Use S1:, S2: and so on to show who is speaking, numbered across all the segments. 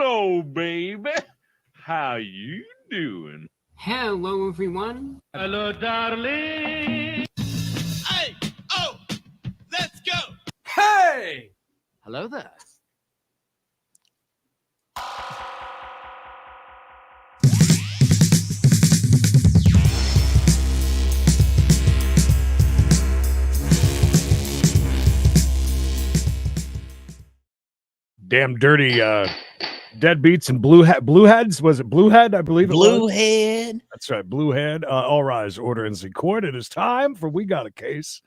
S1: Hello, baby. How you doing?
S2: Hello, everyone.
S1: Hello, darling.
S3: Hey, oh, let's go.
S2: Hey! Hello there.
S4: Damn dirty deadbeats and blue heads. Was it blue head? I believe it was.
S3: Blue head.
S4: That's right, blue head. All rise, order in the court. It is time for We Got a Case,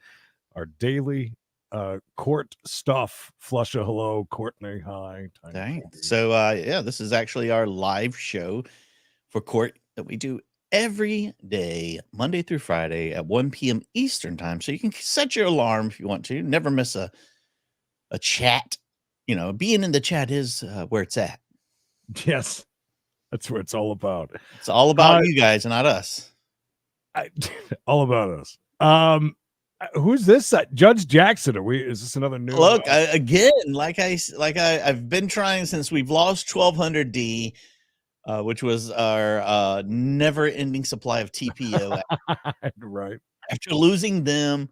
S4: our daily court stuff. Flusha, hello. Courtney, hi.
S3: Thanks. So, this is actually our live show for court that we do every day, Monday through Friday at 1 p.m. Eastern time. So you can set your alarm if you want to. Never miss a chat. You know, being in the chat is where it's at.
S4: Yes, that's what it's all about.
S3: It's all about you guys, not us.
S4: All about us. Who's this? Judge Jackson? Is this another new?
S3: Look, again, I've been trying since we've lost 1200D, which was our never-ending supply of TPO.
S4: Right.
S3: After losing them,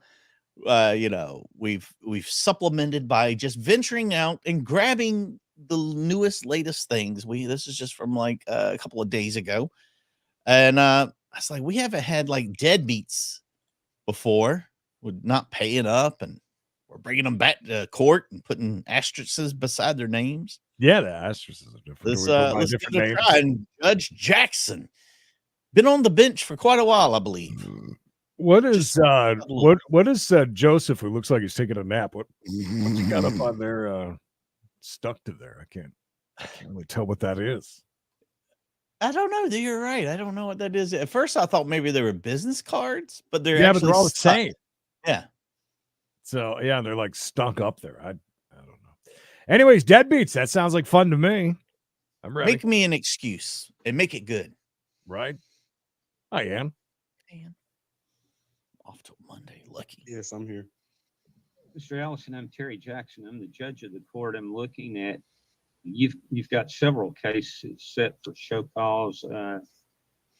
S3: we've supplemented by just venturing out and grabbing the newest, latest things. This is just from like a couple of days ago, and I was like, we haven't had like deadbeats before. With not paying up, and we're bringing them back to court and putting asterisks beside their names.
S4: Yeah, the asterisks are different.
S3: Let's give it a try. And Judge Jackson been on the bench for quite a while, I believe.
S4: What is Joseph, who looks like he's taking a nap? What's he got up on there stuck to there? I can't really tell what that is.
S3: I don't know. You're right. I don't know what that is. At first I thought maybe they were business cards, but they're
S4: but they're all the same.
S3: Yeah.
S4: So yeah, they're like stuck up there. I don't know. Anyways, deadbeats. That sounds like fun to me. I'm ready.
S3: Make me an excuse and make it good.
S4: Right. I am.
S3: Off till Monday. Lucky.
S5: Yes, I'm here.
S2: Mr. Allison, I'm Terry Jackson. I'm the judge of the court. I'm looking at you've got several cases set for show cause,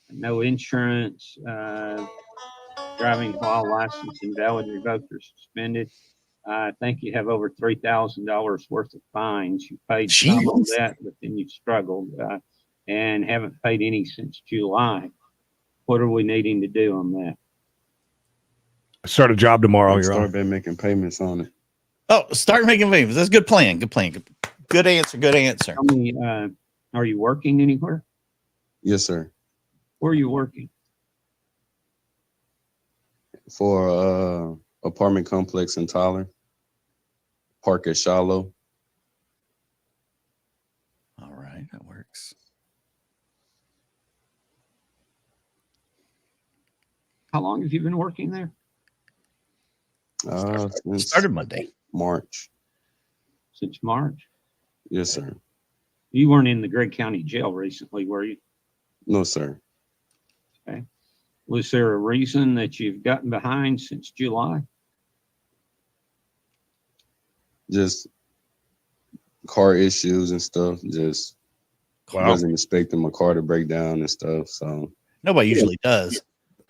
S2: no insurance, driving while license invalid, revoked, or suspended. I think you have over $3,000 worth of fines. You paid some on that, but then you've struggled and haven't paid any since July. What are we needing to do on that?
S4: Start a job tomorrow.
S5: Start making payments on it.
S3: Oh, start making payments. That's a good plan. Good plan. Good answer. Good answer.
S2: Tell me, are you working anywhere?
S5: Yes, sir.
S2: Where are you working?
S5: For apartment complex in Tyler. Park at Shallow.
S3: All right, that works.
S2: How long have you been working there?
S3: Started Monday.
S5: March.
S2: Since March?
S5: Yes, sir.
S2: You weren't in the Gregg County Jail recently, were you?
S5: No, sir.
S2: Okay. Was there a reason that you've gotten behind since July?
S5: Just car issues and stuff. Just wasn't expecting my car to break down and stuff. So
S3: nobody usually does.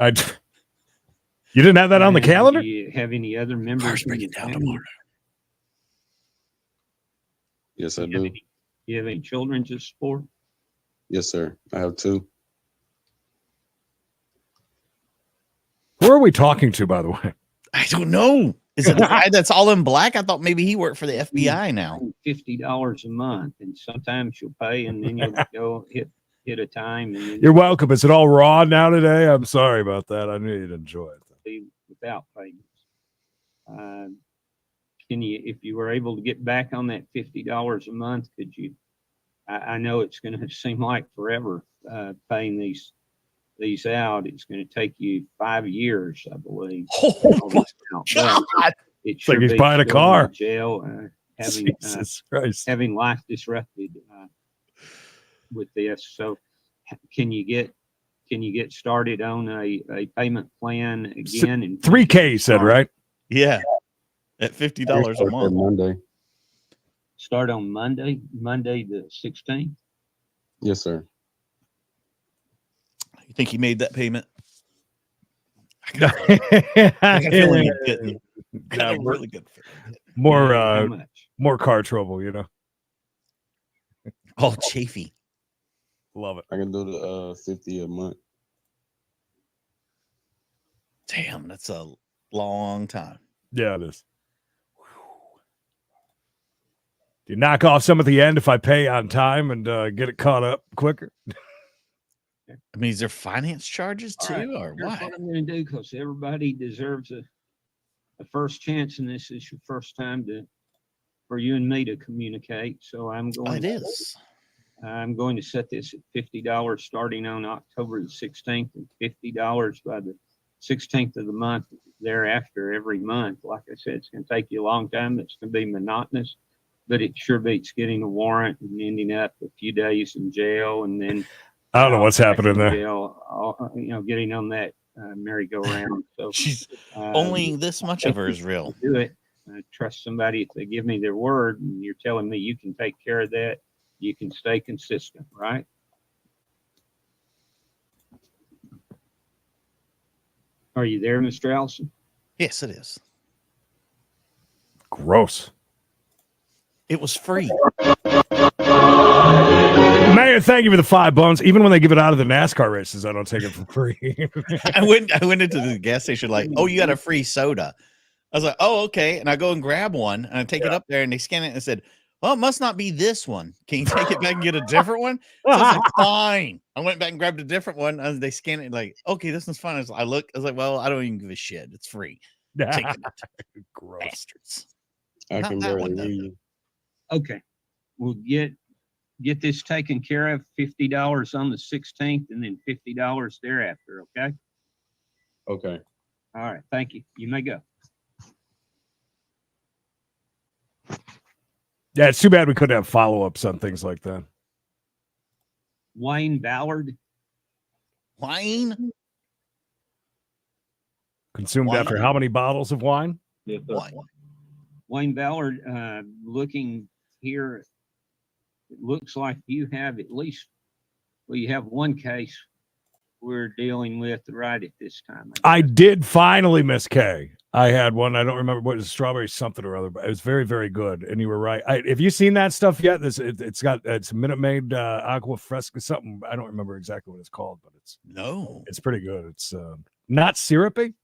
S4: You didn't have that on the calendar?
S2: Do you have any other members?
S3: Breaking down tomorrow.
S5: Yes, I do.
S2: You have any children to support?
S5: Yes, sir. I have 2.
S4: Who are we talking to, by the way?
S3: I don't know. Is it the guy that's all in black? I thought maybe he worked for the FBI now.
S2: $50 a month, and sometimes you'll pay, and then you'll go hit a time. And
S4: You're welcome. Is it all raw now today? I'm sorry about that. I knew you'd enjoy it.
S2: Without payments. Can you, if you were able to get back on that $50 a month, could you? I know it's going to seem like forever paying these out. It's going to take you 5 years, I believe.
S3: Oh my God!
S4: It's like he's buying a car.
S2: Jail, having life disrupted with this. So, can you get started on a payment plan again? And
S4: $3K, you said, right?
S3: Yeah, at $50 a month.
S5: Monday.
S2: Start on Monday the 16th.
S5: Yes, sir.
S3: You think he made that payment? I
S4: Yeah,
S3: got a feeling he didn't. Got a
S4: more,
S3: really good feeling.
S2: How much?
S4: more car trouble, you know.
S3: All chafy.
S4: Love it.
S5: I can do the 50 a month.
S3: Damn, that's a long time.
S4: Yeah, it is. Do you knock off some at the end if I pay on time and get it caught up quicker?
S3: I mean, is there finance charges
S2: All right,
S3: too, or
S2: here's
S3: what?
S2: what I'm going to do, because everybody deserves a first chance, and this is your first time for you and me to communicate. So I'm
S3: Oh,
S2: going.
S3: it is.
S2: I'm going to set this at $50 starting on October the 16th, and $50 by the 16th of the month thereafter every month. Like I said, it's going to take you a long time. It's going to be monotonous, but it sure beats getting a warrant and ending up a few days in jail, and then
S4: I don't know what's happening there.
S2: jail, getting on that merry-go-round. So
S3: She's only this much of her is real.
S2: do it. I trust somebody. If they give me their word and you're telling me you can take care of that, you can stay consistent, right? Are you there, Mr. Allison?
S3: Yes, it is.
S4: Gross.
S3: It was free.
S4: Mayor, thank you for the $5. Even when they give it out of the NASCAR races, I don't take it for free.
S3: I went into the gas station like, oh, you got a free soda. I was like, oh, okay. And I go and grab one and I take it up there and they scan it and said, well, it must not be this one. Can you take it back and get a different one? So I was like, fine. I went back and grabbed a different one. And they scan it like, okay, this one's fine. I was like, well, I don't even give a shit. It's free. Take it.
S4: Gross.
S3: Bastards.
S5: I
S3: Not
S5: can
S3: that
S5: barely
S3: one, though.
S5: hear you.
S2: Okay. We'll get this taken care of, $50 on the 16th and then $50 thereafter, okay?
S5: Okay.
S2: All right, thank you. You may go.
S4: Yeah, it's too bad we couldn't have follow-ups on things like that.
S2: Wayne Ballard.
S3: Wine?
S4: Consumed
S3: Wine.
S4: after how many bottles of wine?
S1: Yes, sir.
S3: Wine.
S2: Wayne Ballard, looking here, it looks like you have at least, well, you have one case we're dealing with right at this time.
S4: I did finally, Miss K. I had one. I don't remember what it was, strawberry something or other, but it was very, very good. And you were right. Have you seen that stuff yet? It's Minute Maid Aqua Fresca something. I don't remember exactly what it's called, but it's pretty good. It's not syrupy.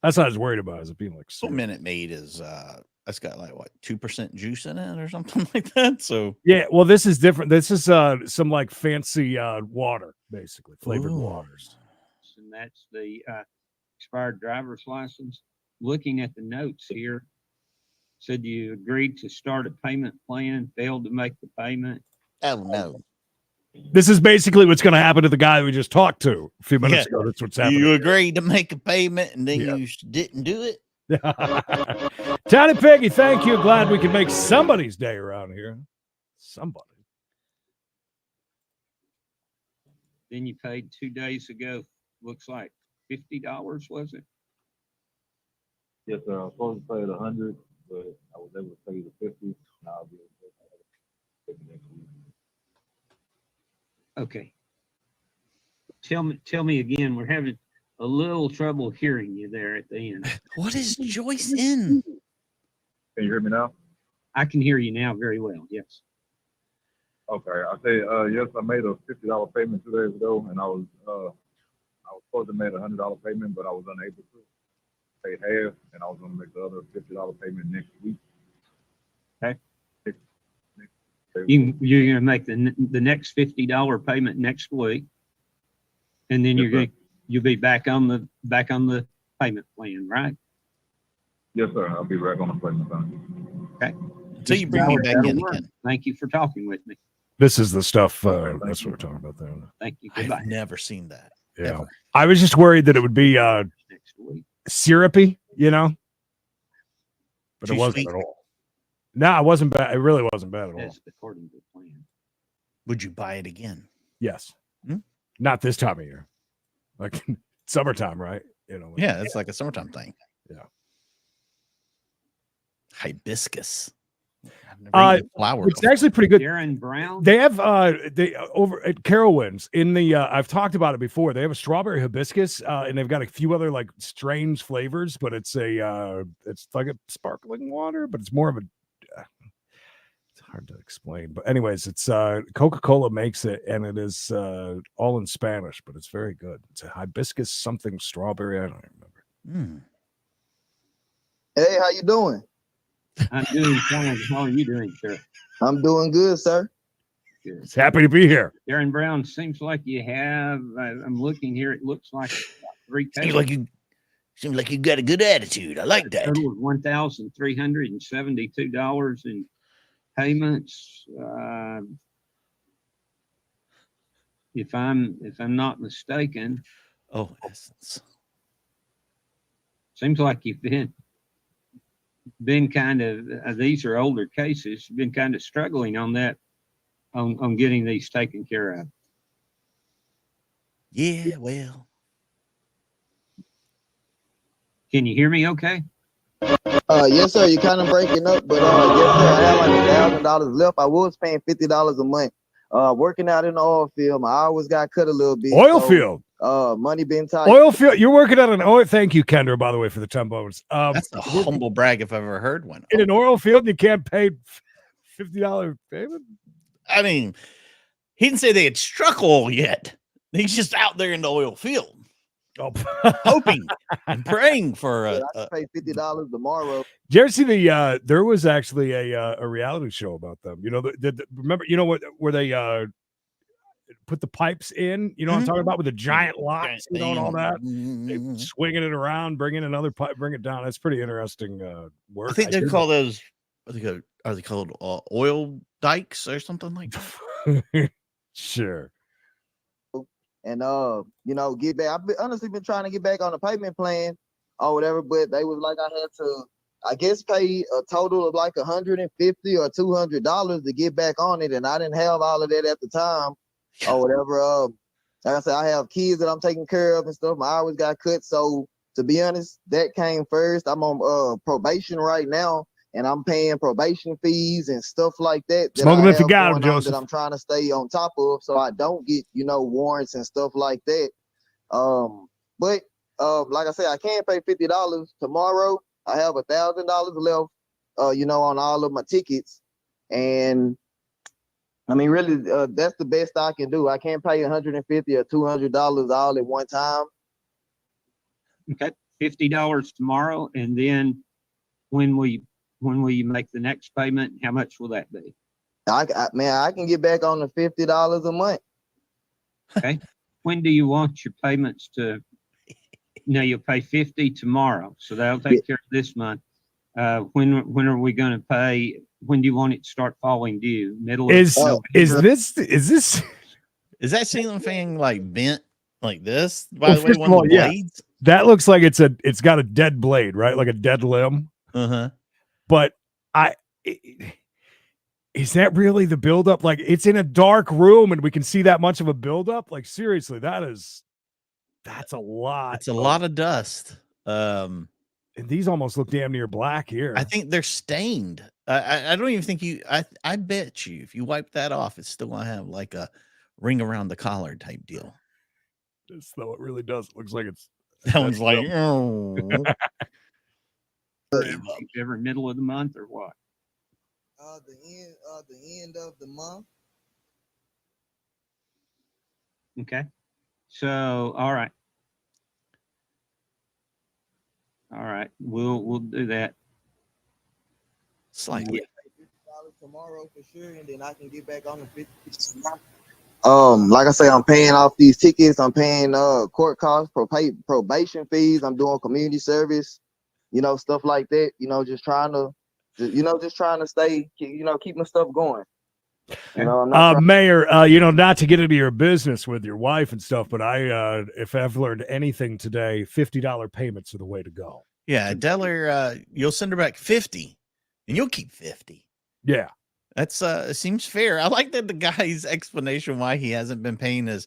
S4: That's what I was worried about. Is it being like
S3: So
S4: syrup.
S3: Minute Maid is that's got like what 2% juice in it or something like that. So
S4: Yeah, well, this is different. This is some like fancy water, basically flavored
S3: Ooh.
S4: waters.
S2: And that's the expired driver's license. Looking at the notes here, said you agreed to start a payment plan, failed to make the payment.
S3: oh no.
S4: This is basically what's going to happen to the guy we just talked to a few minutes ago. That's what's happening.
S3: You agreed to make a payment and then
S4: Yeah.
S3: you didn't do it.
S4: Tiny Piggy, thank you. Glad we can make somebody's day around here. Somebody.
S2: Then you paid 2 days ago, looks like $50, was it?
S1: Yes, sir. I was supposed to pay the 100, but I was able to pay the 50. Now I'll be able to pay the next week.
S2: Okay. Tell me again, we're having a little trouble hearing you there at the end.
S3: What is Joyce in?
S1: Can you hear me now?
S2: I can hear you now very well, yes.
S1: Okay. I say yes. I made a $50 payment 2 days ago, and I was supposed to make a $100 payment, but I was unable to. Paid half, and I was going to make the other $50 payment next week.
S2: Okay.
S1: Next
S2: You're going to make the next $50 payment next week, and then
S1: Yes,
S2: you'll be back on the payment plan, right?
S1: Yes, sir. I'll be back on the payment plan.
S2: Okay.
S3: Until you bring me back in again.
S2: Thank you for talking with me.
S4: This is the stuff. That's what we're talking about there.
S2: Thank you. Goodbye.
S3: I've never seen that.
S4: Yeah.
S3: Ever.
S4: I was just worried that it would be
S2: Next week.
S4: syrupy, you know, but
S3: Too
S4: it wasn't
S3: sweet?
S4: at all. No, it wasn't bad. It really wasn't bad at all.
S2: That's according to the plan.
S3: Would you buy it again?
S4: Yes.
S3: Hmm?
S4: Not this time of year. Like summertime, right? You know.
S3: Yeah, it's like a summertime thing.
S4: Yeah.
S3: Hibiscus. Never eaten flour
S4: It's
S3: before.
S4: actually pretty good.
S2: Darren Brown.
S4: They have they over at Carowinds in the I've talked about it before. They have a strawberry hibiscus and they've got a few other like strange flavors, but it's like a sparkling water, but it's more of a it's hard to explain. But anyways, it's Coca-Cola makes it and it is all in Spanish, but it's very good. It's a hibiscus something strawberry. I don't remember.
S6: Hey, how you doing?
S2: I'm doing fine. How are you doing, sir?
S6: I'm doing good, sir.
S2: Good.
S4: It's happy to be here.
S2: Darren Brown, seems like you have. I'm looking here. It looks like about 3 cases.
S3: Seems like you got a good attitude. I like that.
S2: Total of $1,372 in payments. If I'm not mistaken,
S3: Oh, essence.
S2: seems like you've been kind of these are older cases. Been kind of struggling on that, on getting these taken care of.
S3: Yeah, well.
S2: Can you hear me? Okay.
S6: Yes, sir. You're kind of breaking up, but yes, sir. I have like $1,000 left. I was paying $50 a month. Working out in the oil field. My hours got cut a little bit.
S4: Oil field.
S6: Money been tight.
S4: Oil field. You're working at an oil. Thank you, Kendra, by the way, for the 10 bones.
S3: That's a humble brag if I've ever heard one.
S4: In an oil field, and you can't pay $50 payment.
S3: I mean, he didn't say they had struck oil yet. He's just out there in the oil field, hoping and praying for
S6: I can pay $50 tomorrow.
S4: Did you ever see the? There was actually a reality show about them. You know, remember? You know what? Where they put the pipes in? You know what I'm talking about, with the giant locks, you know, and all that. They swinging it around, bringing another pipe, bring it down. That's pretty interesting work.
S3: I think they call those. Are they called oil dikes or something like that?
S4: Sure.
S6: And you know, get back. I've honestly been trying to get back on the payment plan or whatever, but they was like I had to, I guess, pay a total of like $150 or $200 to get back on it, and I didn't have all of that at the time or whatever. Like I said, I have kids that I'm taking care of and stuff. My hours got cut, so to be honest, that came first. I'm on probation right now, and I'm paying probation fees and stuff like that.
S4: Smoke them if you got them, Joseph.
S6: That I'm trying to stay on top of, so I don't get, you know, warrants and stuff like that. But like I said, I can pay $50 tomorrow. I have $1,000 left, you know, on all of my tickets, and I mean, really, that's the best I can do. I can't pay $150 or $200 all at one time.
S2: Okay, $50 tomorrow, and then when will you make the next payment? How much will that be?
S6: I can get back on the $50 a month.
S2: Okay. When do you want your payments to? No, you'll pay $50 tomorrow, so that'll take care of this month. When are we going to pay? When do you want it to start falling due? Middle of
S4: Is this
S3: Is that ceiling fan like bent like this? By the way,
S4: first
S3: one
S4: of
S3: of
S4: all,
S3: the
S4: yeah.
S3: blades.
S4: that looks like it's got a dead blade, right? Like a dead limb. But is that really the buildup? Like, it's in a dark room and we can see that much of a buildup? Like, seriously, that's a lot.
S3: It's a lot of dust.
S4: And these almost look damn near black here.
S3: I think they're stained. I don't even think I bet you if you wipe that off, it's still gonna have like a ring around the collar type deal.
S4: Though it really does. It looks like it's
S3: That one's like, oh.
S2: every middle of the month or what?
S6: The end of the month.
S2: Okay. So, all right. All right. We'll do that.
S3: Slightly.
S6: $50 tomorrow for sure, and then I can get back on the 50. Like I say, I'm paying off these tickets. I'm paying court costs, probation fees. I'm doing community service, you know, stuff like that. You know, just trying to stay, you know, keep my stuff going. You know, I'm not
S4: Mayor, you know, not to get into your business with your wife and stuff, but if I've learned anything today, $50 payments are the way to go.
S3: Yeah, Deller, you'll send her back 50 and you'll keep 50.
S4: Yeah.
S3: That's seems fair. I like that the guy's explanation why he hasn't been paying is,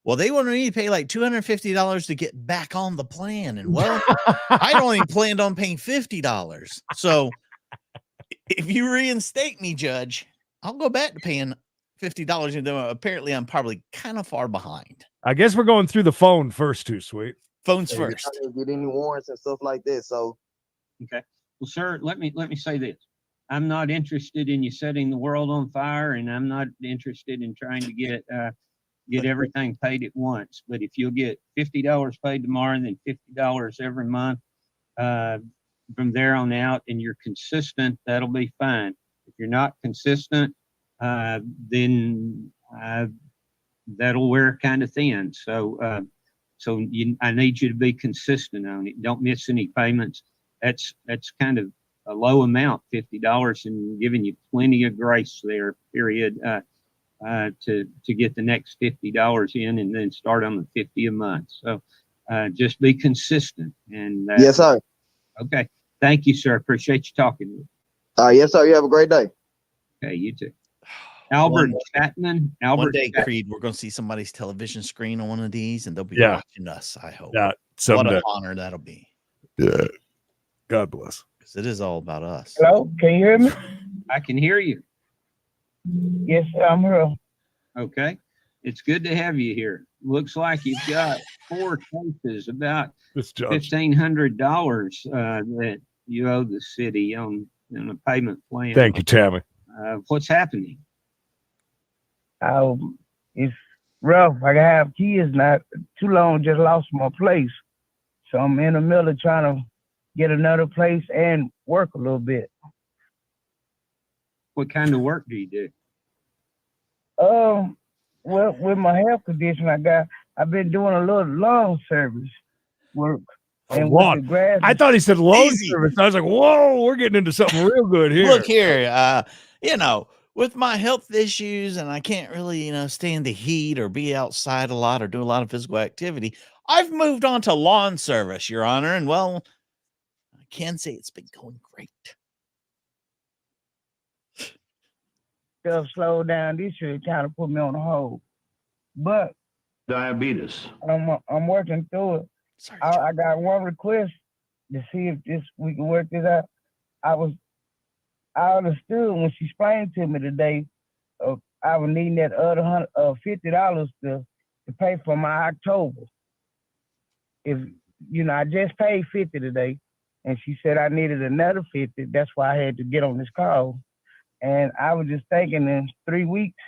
S3: well, they want me to pay like $250 to get back on the plan. And well, I only planned on paying $50. So if you reinstate me, Judge, I'll go back to paying $50. And apparently, I'm probably kind of far behind.
S4: I guess we're going through the phone first, too, sweet.
S3: Phones
S6: So you're
S3: first.
S6: not gonna get any warrants and stuff like that. So
S2: Okay. Well, sir, let me say this. I'm not interested in you setting the world on fire, and I'm not interested in trying to get everything paid at once. But if you'll get $50 paid tomorrow and then $50 every month from there on out, and you're consistent, that'll be fine. If you're not consistent, then that'll wear kind of thin. So I need you to be consistent on it. Don't miss any payments. That's kind of a low amount, $50, and giving you plenty of grace there, period, to get the next $50 in and then start on the 50 a month. So just be consistent. And
S6: yes, sir.
S2: Okay. Thank you, sir. Appreciate you talking to me.
S6: Yes, sir. You have a great day.
S2: Okay, you too. Albert Chapman.
S3: One day,
S2: Chapman.
S3: Creed, we're going to see somebody's television screen on one of these, and they'll be
S4: Yeah.
S3: watching us, I hope.
S4: Yeah,
S3: What
S4: someday.
S3: an honor that'll be.
S4: Yeah. God bless.
S3: Because it is all about us.
S7: Hello, can you hear me?
S2: I can hear you.
S7: Yes, sir, I'm here.
S2: Okay. It's good to have you here. Looks like you've got 4 cases, about
S4: This judge.
S2: $1,500 that you owe the city on a payment plan.
S4: Thank you, Tammy.
S2: What's happening?
S7: It's rough. I have kids not too long, just lost my place. So I'm in the middle of trying to get another place and work a little bit.
S2: What kind of work do you do?
S7: Well, with my health condition, I've been doing a little lawn service work. And with
S4: Lawn.
S7: the grass,
S4: I thought he said loan
S3: Easy.
S4: service. I was like, whoa, we're getting into something real good here.
S3: Look here, with my health issues and I can't really, stand the heat or be outside a lot or do a lot of physical activity, I've moved on to lawn service, Your Honor. And well, I can say it's been going great.
S7: stuff slowed down this year. It kind of put me on hold. But
S8: Diabetes.
S7: I'm working through it.
S3: Sorry,
S7: I got one request to see if we can work this out. I understood when she explained to me today, I was needing that other $50 to pay for my October. If I just paid $50 today, and she said I needed another $50. That's why I had to get on this call. And I was just thinking in 3 weeks,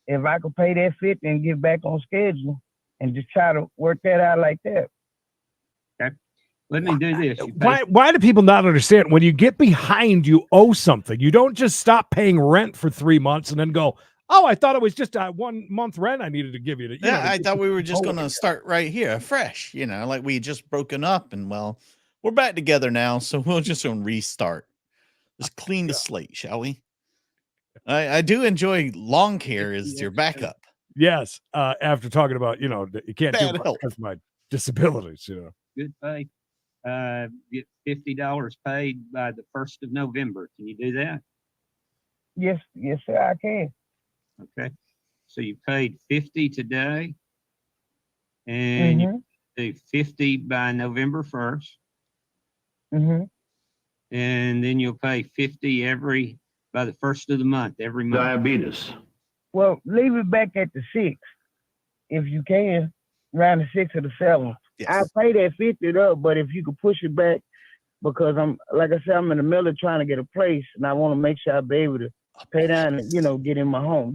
S7: if I could pay that $50 and get back on schedule, and just try to work that out like that.
S2: Let me do this. You pay-
S4: Why do people not understand? When you get behind, you owe something. You don't just stop paying rent for 3 months and then go, oh, I thought it was just a 1 month rent I needed to give you.
S3: Yeah, I thought we were just
S4: Oh,
S3: going to start right here, fresh, like we just broken up and well, we're back together now. So we'll just going to restart. Just clean the slate, shall we? I do enjoy lawn care as your backup.
S4: Yes. After talking about, you can't do
S3: Bad
S4: it
S3: health.
S4: because of my disabilities,
S2: Good pay. Get $50 paid by the 1st of November. Can you do that?
S7: Yes, sir, I can.
S2: Okay. So you paid 50 today, and you do 50 by November 1st, and then you'll pay 50 by the 1st of the month, every month.
S8: Diabetes.
S7: Well, leave it back at the 6th, if you can, around the 6th or the 7th.
S3: Yes.
S7: I'll pay that 50 up, but if you could push it back, because I'm in the middle of trying to get a place, and I want to make sure I'll be able to pay down and, get in the home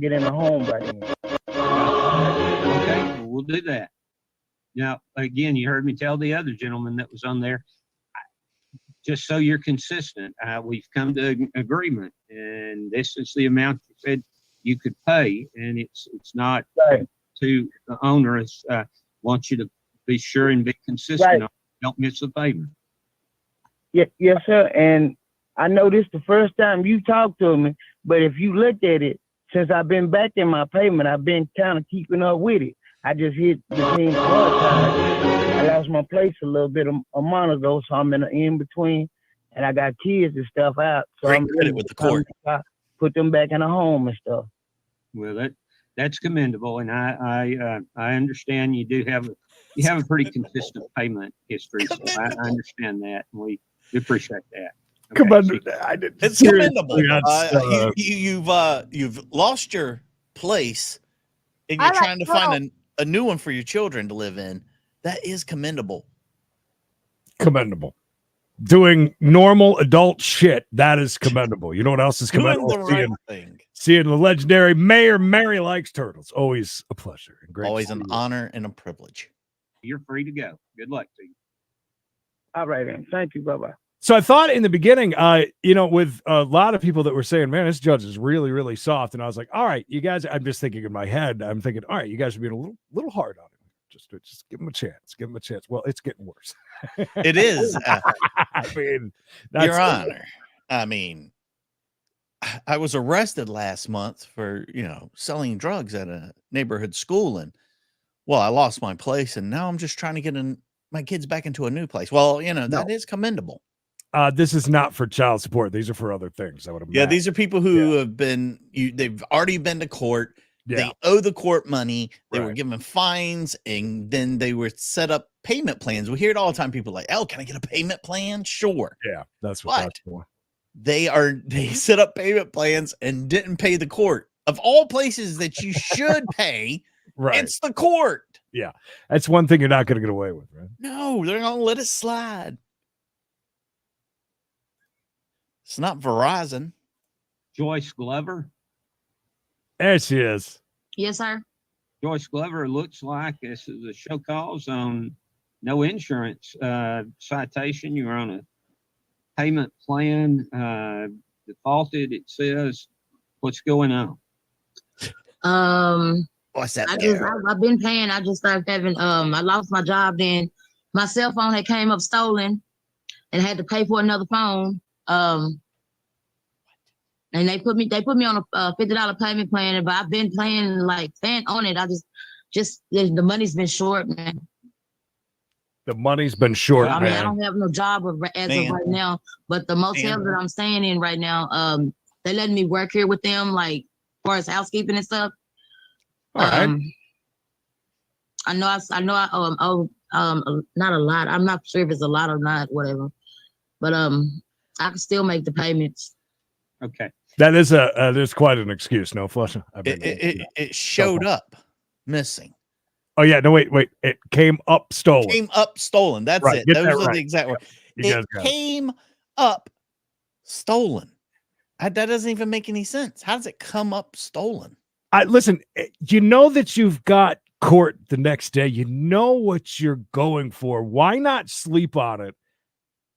S7: by then.
S2: Okay, well, we'll do that. Now, again, you heard me tell the other gentleman that was on there, just so you're consistent, we've come to an agreement, and this is the amount you said you could pay, and it's not
S7: Right.
S2: too onerous. Want you to be sure and be consistent.
S7: Right.
S2: Don't miss the payment.
S7: Yes, sir. And I know this the first time you talked to me, but if you looked at it, since I've been back in my payment, I've been kind of keeping up with it. I just hit between hard times. I lost my place a little bit a month ago, so I'm in between, and I got kids and stuff out. So
S3: Great
S7: I'm
S3: credit with the court.
S7: Put them back in a home and stuff.
S2: Well, that's commendable, and I understand you have a pretty consistent payment history, so I understand that, and we appreciate that.
S3: It's commendable.
S4: Seriously,
S3: You've lost your place, and
S8: I
S3: you're
S8: like
S3: trying to find a new one for your children to live in. That is commendable.
S4: commendable. Doing normal adult shit, that is commendable. You know what else is
S3: Doing
S4: commendable?
S3: the right thing.
S4: Seeing the legendary Mayor Mary Likes Turtles. Always a pleasure. And great
S3: Always
S4: to
S3: an
S4: see you.
S3: honor and a privilege.
S2: You're free to go. Good luck to you.
S7: All right, then. Thank you. Bye-bye.
S4: So I thought in the beginning, with a lot of people that were saying, man, this judge is really, really soft. And I was like, all right, you guys, I'm just thinking in my head, I'm thinking, all right, you guys are being a little hard on him. Just give him a chance. Give him a chance. Well, it's getting worse.
S3: It is.
S4: I mean, that's
S3: Your Honor. I mean, I was arrested last month for, selling drugs at a neighborhood school. And, I lost my place. And now I'm just trying to get my kids back into a new place. Well, that is commendable.
S4: This is not for child support. These are for other things. I would imagine.
S3: Yeah, these are people who have been, they've already been to court.
S4: Yeah.
S3: They owe the court money. They were
S4: Right.
S3: given fines, and then they were set up payment plans. We hear it all the time. People are like, oh, can I get a payment plan? Sure.
S4: Yeah, that's what
S3: But
S4: that's for.
S3: they set up payment plans and didn't pay the court. Of all places that you should pay,
S4: Right.
S3: it's the court.
S4: Yeah. That's one thing you're not going to get away with, right?
S3: No, they're going to let it slide. It's not Verizon.
S2: Joyce Glover.
S4: There she is.
S8: Yes, sir.
S2: Joyce Glover, looks like this is a show cause on no insurance citation. You're on a payment plan, defaulted, it says. What's going on?
S3: What's that?
S8: I've been paying. I just started having I lost my job, then my cell phone had came up stolen and had to pay for another phone. And they put me on a $50 payment plan, but I've been paying on it. I just the money's been short, man.
S4: The money's been short,
S8: I mean,
S4: man.
S8: I don't have no job as of right now, but the motel that I'm staying in right now, they letting me work here with them, like as far as housekeeping and stuff.
S4: All right.
S8: I know I not a lot. I'm not sure if it's a lot or not, whatever. But I can still make the payments.
S2: Okay.
S4: That is there's quite an excuse. No, Flusha.
S3: It showed up missing.
S4: Oh yeah, no, wait. It came up stolen.
S3: Came up stolen. That's
S4: Right,
S3: it.
S4: get
S3: Those
S4: that
S3: are
S4: right.
S3: the exact words.
S4: You guys
S3: It
S4: got it.
S3: came up stolen. That doesn't even make any sense. How does it come up stolen?
S4: Listen, you know that you've got court the next day. You know what you're going for. Why not sleep on it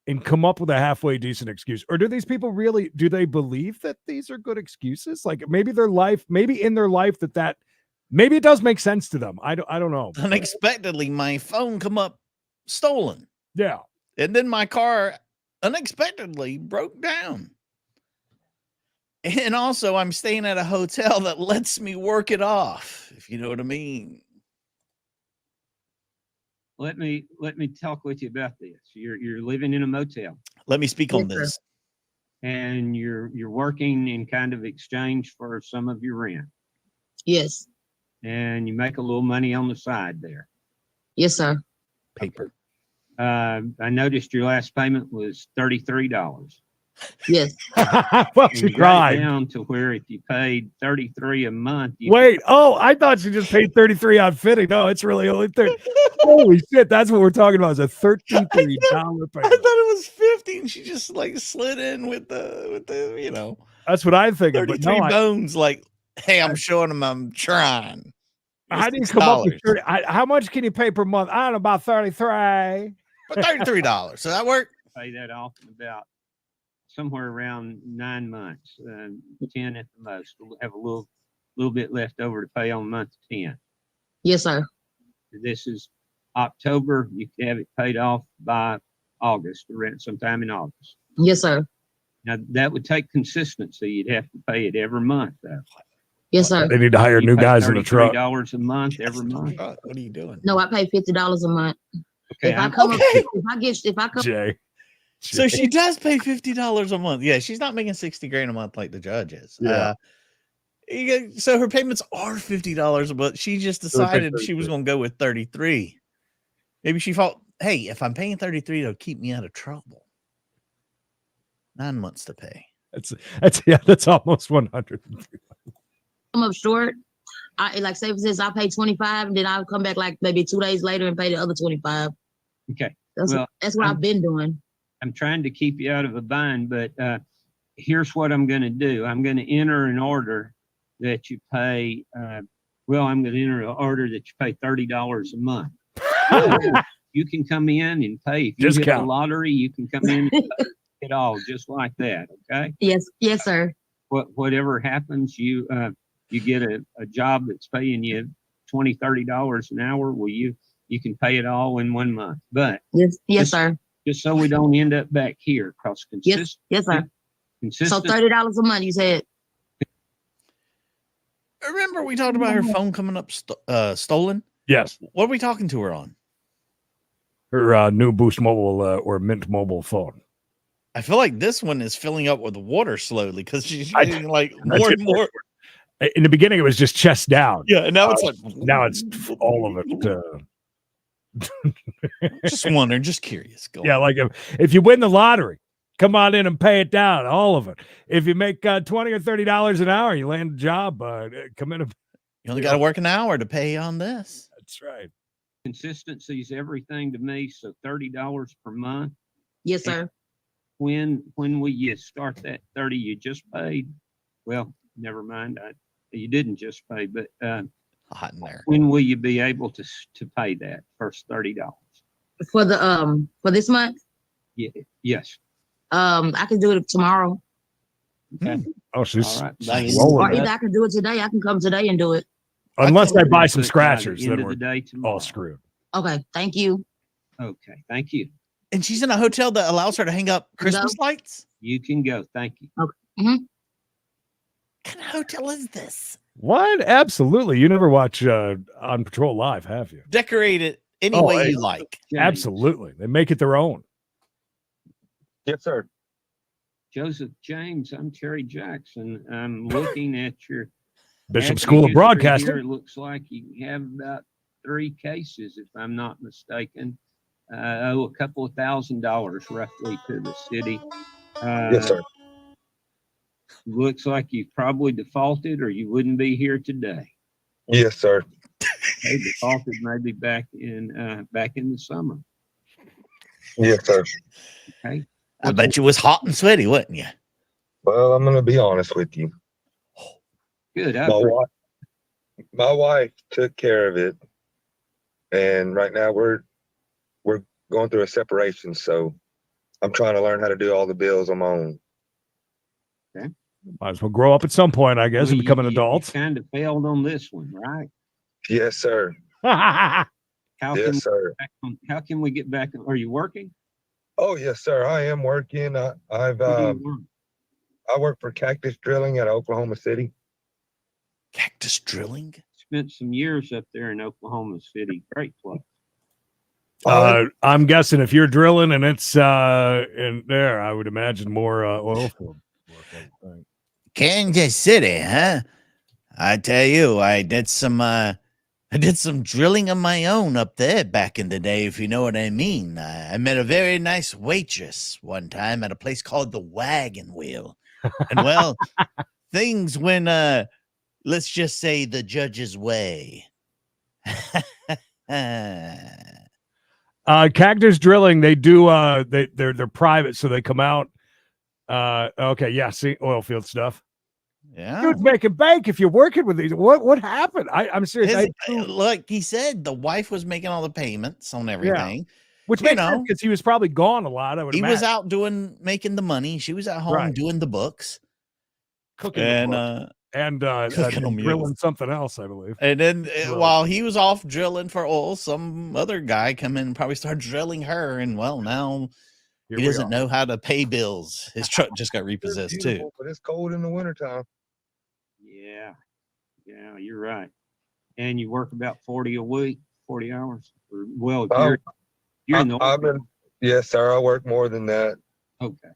S4: and come up with a halfway decent excuse? Or do these people really, do they believe that these are good excuses? Like maybe in their life that maybe it does make sense to them. I don't know.
S3: Unexpectedly, my phone come up stolen.
S4: Yeah.
S3: And then my car unexpectedly broke down. And also, I'm staying at a hotel that lets me work it off, if you know what I mean.
S2: Let me talk with you about this. You're living in a motel.
S3: Let me speak on this.
S2: And you're working in kind of exchange for some of your rent.
S8: Yes.
S2: And you make a little money on the side there.
S8: Yes, sir.
S3: Paper.
S2: I noticed your last payment was $33.
S8: Yes.
S4: Well,
S2: And
S4: she
S2: you got it
S4: cried.
S2: down to where if you paid $33 a month,
S4: Wait, I thought she just paid 33 on fitting. No, it's really only 30. Holy shit, that's what we're talking about. Is a $33
S3: I
S4: payment.
S3: thought it was 50, and she just slid in with the
S4: That's what I'm thinking. But
S3: 33
S4: no,
S3: bones. Like, hey, I'm showing them I'm trying.
S4: how do you
S3: It's
S4: come up with
S3: $30.
S4: 30? How much can you pay per month? I don't know, about 33.
S3: For $33. Does that work?
S2: pay that off in about somewhere around 9 months, 10 at the most. We'll have a little bit left over to pay on month 10.
S8: Yes, sir.
S2: This is October. You can have it paid off by August, around sometime in August.
S8: Yes, sir.
S2: Now that would take consistency. You'd have to pay it every month, though.
S8: Yes, sir.
S4: They need to hire
S2: You
S4: new
S2: pay
S4: guys in the truck.
S2: $33 a month every month.
S3: What are you doing?
S8: No, I pay $50 a month.
S2: Okay,
S8: If I come
S3: okay.
S8: if I come
S4: Jay.
S3: So she does pay $50 a month. Yeah, she's not making 60 grand a month like the judge is.
S4: Yeah.
S3: So her payments are $50 a month. She just decided she was going to go with 33. Maybe she thought, hey, if I'm paying 33, it'll keep me out of trouble. 9 months to pay.
S4: That's almost 100.
S8: I'm up short. I like say for instance, I pay 25 and then I'll come back like maybe 2 days later and pay the other 25.
S2: Okay.
S8: That's what I've been doing.
S2: I'm trying to keep you out of a bind, but here's what I'm going to do. I'm going to enter an order that you pay. I'm going to enter an order that you pay $30 a month. You can come in and pay. If you hit a lottery, you can come in and pay it all just like that. Okay.
S8: Yes, sir.
S2: Whatever happens, you get a job that's paying you $20, $30 an hour. Well, you can pay it all in 1 month. But
S8: yes, sir.
S2: Just so we don't end up back here, because
S8: yes, sir. So $30 a month, you said.
S3: Remember we talked about her phone coming up stolen?
S4: Yes.
S3: What are we talking to her on?
S4: Her new Boost Mobile or Mint Mobile phone.
S3: I feel like this one is filling up with water slowly because she's getting like more and more.
S4: In the beginning, it was just chest down.
S3: Yeah, and now it's like
S4: now it's all of it.
S3: Just wondering, just curious.
S4: Yeah, like if you win the lottery, come on in and pay it down, all of it. If you make $20 or $30 an hour, you land a job. Come in.
S3: You only got to work an hour to pay on this.
S4: That's right.
S2: Consistency is everything to me. So $30 per month.
S8: Yes, sir.
S2: When will you start that 30 you just paid? Well, never mind. You didn't just pay, but
S3: hot in there.
S2: When will you be able to pay that first $30
S8: for the for this month?
S2: Yeah. Yes.
S8: I can do it tomorrow.
S2: Okay.
S4: Oh, she's
S8: or either I can do it today. I can come today and do it.
S4: Unless I buy some scratchers, then we're all
S2: screwed.
S4: screwed.
S8: Okay, thank you.
S2: Okay, thank you.
S3: And she's in a hotel that allows her to hang up Christmas lights?
S2: You can go. Thank you.
S8: Okay. Mm-hmm.
S3: What kind of hotel is this?
S4: What? Absolutely. You never watch On Patrol Live, have you?
S3: Decorate it any way you like.
S4: Absolutely. They make it their own.
S1: Yes, sir.
S2: Joseph James, I'm Terry Jackson. I'm looking at your
S4: Bishop School of Broadcasting.
S2: Here. It looks like you have about 3 cases, if I'm not mistaken. A couple of $1,000 roughly to the city.
S1: Yes, sir.
S2: Looks like you've probably defaulted or you wouldn't be here today.
S1: Yes, sir.
S2: They defaulted maybe back in the summer.
S1: Yes, sir.
S2: Okay.
S3: I bet you was hot and sweaty, wasn't you?
S1: Well, I'm going to be honest with you.
S2: Good.
S1: My wife took care of it, and right now we're going through a separation. So I'm trying to learn how to do all the bills on my own.
S2: Okay.
S4: Might as well grow up at some point, I guess, and become an adult.
S2: You kind of failed on this one, right?
S1: Yes, sir.
S2: How can we get back? Are you working?
S1: Oh, yes, sir. I am working. I work for Cactus Drilling at Oklahoma City.
S3: Cactus Drilling?
S2: Spent some years up there in Oklahoma City. Great place.
S4: I'm guessing if you're drilling and it's in there, I would imagine more oil field work.
S3: Kansas City, huh? I tell you, I did some drilling of my own up there back in the day, if you know what I mean. I met a very nice waitress one time at a place called the Wagon Wheel. And well, things went let's just say the judge's way.
S4: Cactus Drilling, they do they're private, so they come out. Okay, yeah, see, oil field stuff.
S3: Yeah,
S4: dude's making bank if you're working with these. What happened? I'm serious.
S3: Like he said, the wife was making all the payments on everything.
S4: Yeah. Which makes sense because he was probably gone a lot.
S3: He was out making the money. She was at home doing the books,
S4: cooking, and drilling something else, I believe.
S3: And then while he was off drilling for oil, some other guy come in and probably started drilling her. And well, now he doesn't know how to pay bills. His truck just got repossessed too.
S1: But it's cold in the wintertime.
S2: Yeah, you're right. And you work about 40 a week, 40 hours. Well, you're in the
S1: yes, sir. I work more than that.
S2: Okay.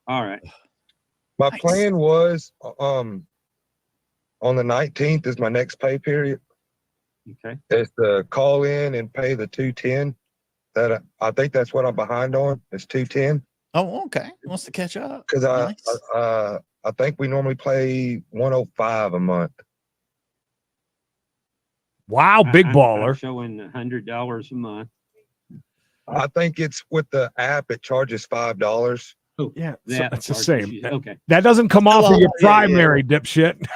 S2: All right.
S1: My plan was on the 19th is my next pay period.
S2: Okay.
S1: It's to call in and pay the $210. That I think that's what I'm behind on. It's $210.
S3: Oh, okay. Wants to catch up.
S9: Because
S3: Nice.
S9: I think we normally play 105 a month.
S4: Wow, big
S2: I'm
S4: baller.
S2: showing $100 a month.
S9: I think it's with the app. It charges $5.
S2: Oh,
S4: Yeah, so
S2: that
S4: it's the
S2: charges
S4: same.
S2: you- Okay.
S4: That doesn't come off of
S3: Well,
S4: your
S9: yeah, yeah.
S4: primary, dipshit.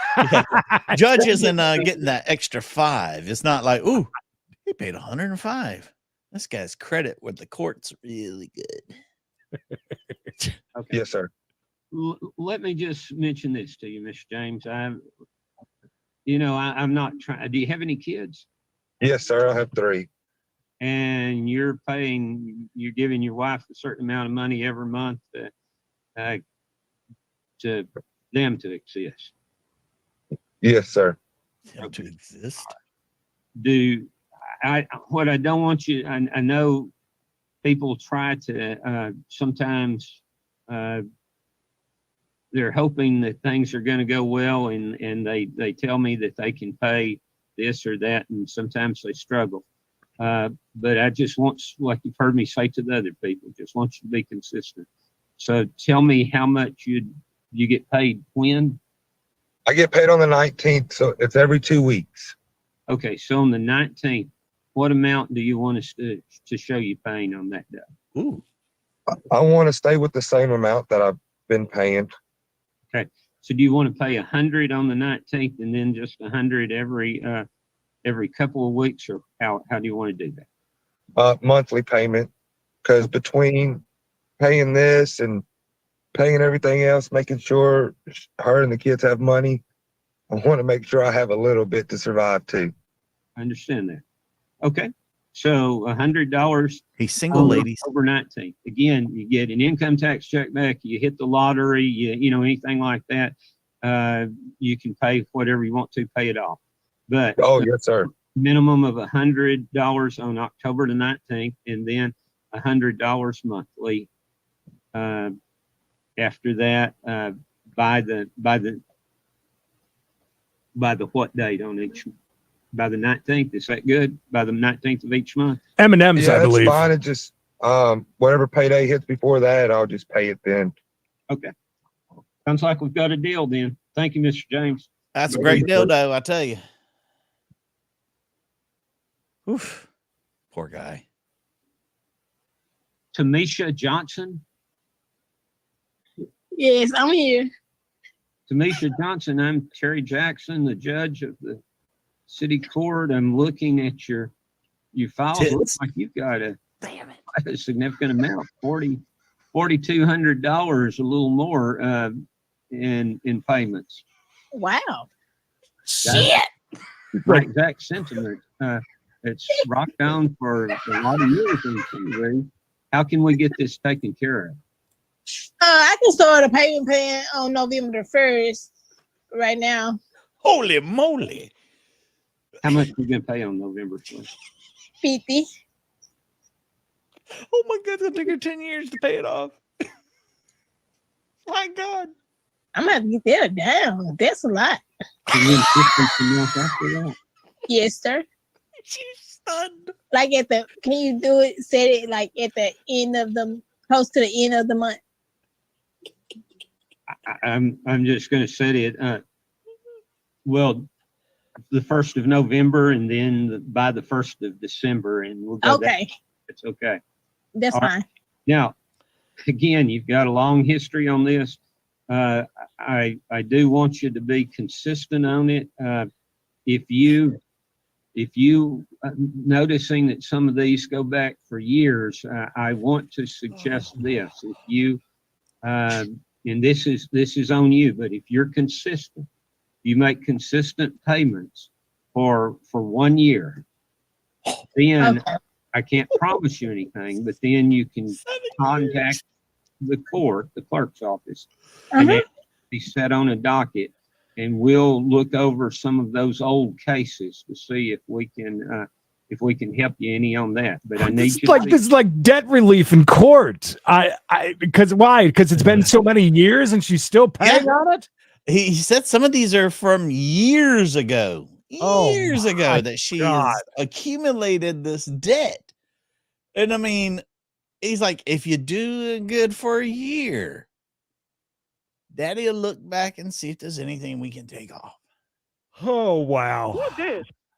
S3: Judge isn't getting that extra $5. It's not like, ooh, he paid $105. This guy's credit with the court's really good.
S2: Okay.
S9: Yes, sir.
S2: Let me just mention this to you, Mr. James. I'm not trying. Do you have any kids?
S9: Yes, sir. I have 3.
S2: And you're giving your wife a certain amount of money every month to them to exist.
S9: Yes, sir.
S3: Him to exist.
S2: What I don't want you, I know people try to sometimes they're hoping that things are going to go well, and they tell me that they can pay this or that, and sometimes they struggle. But I just want, like you've heard me say to the other people, just want you to be consistent. So tell me how much you get paid when?
S9: I get paid on the 19th, so it's every 2 weeks.
S2: Okay, so on the 19th, what amount do you want us to show you paying on that day?
S3: Ooh.
S9: I want to stay with the same amount that I've been paying.
S2: So do you want to pay 100 on the 19th and then just 100 every couple of weeks, or how do you want to do that?
S9: Monthly payment, because between paying this and paying everything else, making sure her and the kids have money, I want to make sure I have a little bit to survive too.
S2: I understand that. Okay, so $100
S3: He's single, ladies.
S2: over 19th. Again, you get an income tax check back, you hit the lottery, anything like that, you can pay whatever you want to, pay it off. But
S9: Oh, yes, sir.
S2: minimum of $100 on October the 19th, and then $100 monthly. After that, by the what date on each? By the 19th. Is that good? By the 19th of each month?
S4: M&M's,
S9: Yeah,
S4: I
S9: that's
S4: believe.
S9: fine. It just whatever payday hits before that, I'll just pay it then.
S2: Okay. Sounds like we've got a deal then. Thank you, Mr. James.
S3: That's a great deal, though, I tell you. Oof. Poor guy.
S2: Tamesha Johnson.
S10: Yes, I'm here.
S2: Tamesha Johnson, I'm Terry Jackson, the judge of the city court. I'm looking at your files.
S3: Tits.
S2: Looks like you've got a significant amount, $4,200, a little more in payments.
S10: Wow.
S2: Shit. My exact sentiment. It's rocked down for a lot of years in some way. How can we get this taken care of?
S10: I can start a payment plan on November the 1st right now.
S3: Holy moly.
S2: How much are you going to pay on November 1st?
S10: 50.
S3: Oh my God, it's gonna take her 10 years to pay it off. My God.
S10: I'm gonna have to get that down. That's a lot.
S2: And then 50 months after that.
S10: Yes, sir.
S3: She's stunned.
S10: Like can you do it, set it like at the end of close to the end of the month?
S2: I'm just going to set it, well, the 1st of November, and then by the 1st of December, and we'll go
S10: Okay.
S2: It's okay.
S10: That's
S2: All right.
S10: fine.
S2: Now, again, you've got a long history on this. I do want you to be consistent on it. If you noticing that some of these go back for years, I want to suggest this. If you and this is on you, but if you're consistent, you make consistent payments for 1 year, then
S10: Okay.
S2: I can't promise you anything, but then you can contact the court, the clerk's office, and
S10: Uh-huh.
S2: it be set on a docket, and we'll look over some of those old cases to see if we can help you any on that. But I need
S4: This
S2: you to
S4: is like debt relief in court. Because why? Because it's been so many years and she's still paying on it.
S3: He said some of these are from years ago.
S4: Oh
S3: Years
S4: my
S3: ago that she
S4: God.
S3: has accumulated this debt. And I mean, he's like, if you do good for a year, Daddy will look back and see if there's anything we can take off.
S4: Oh wow.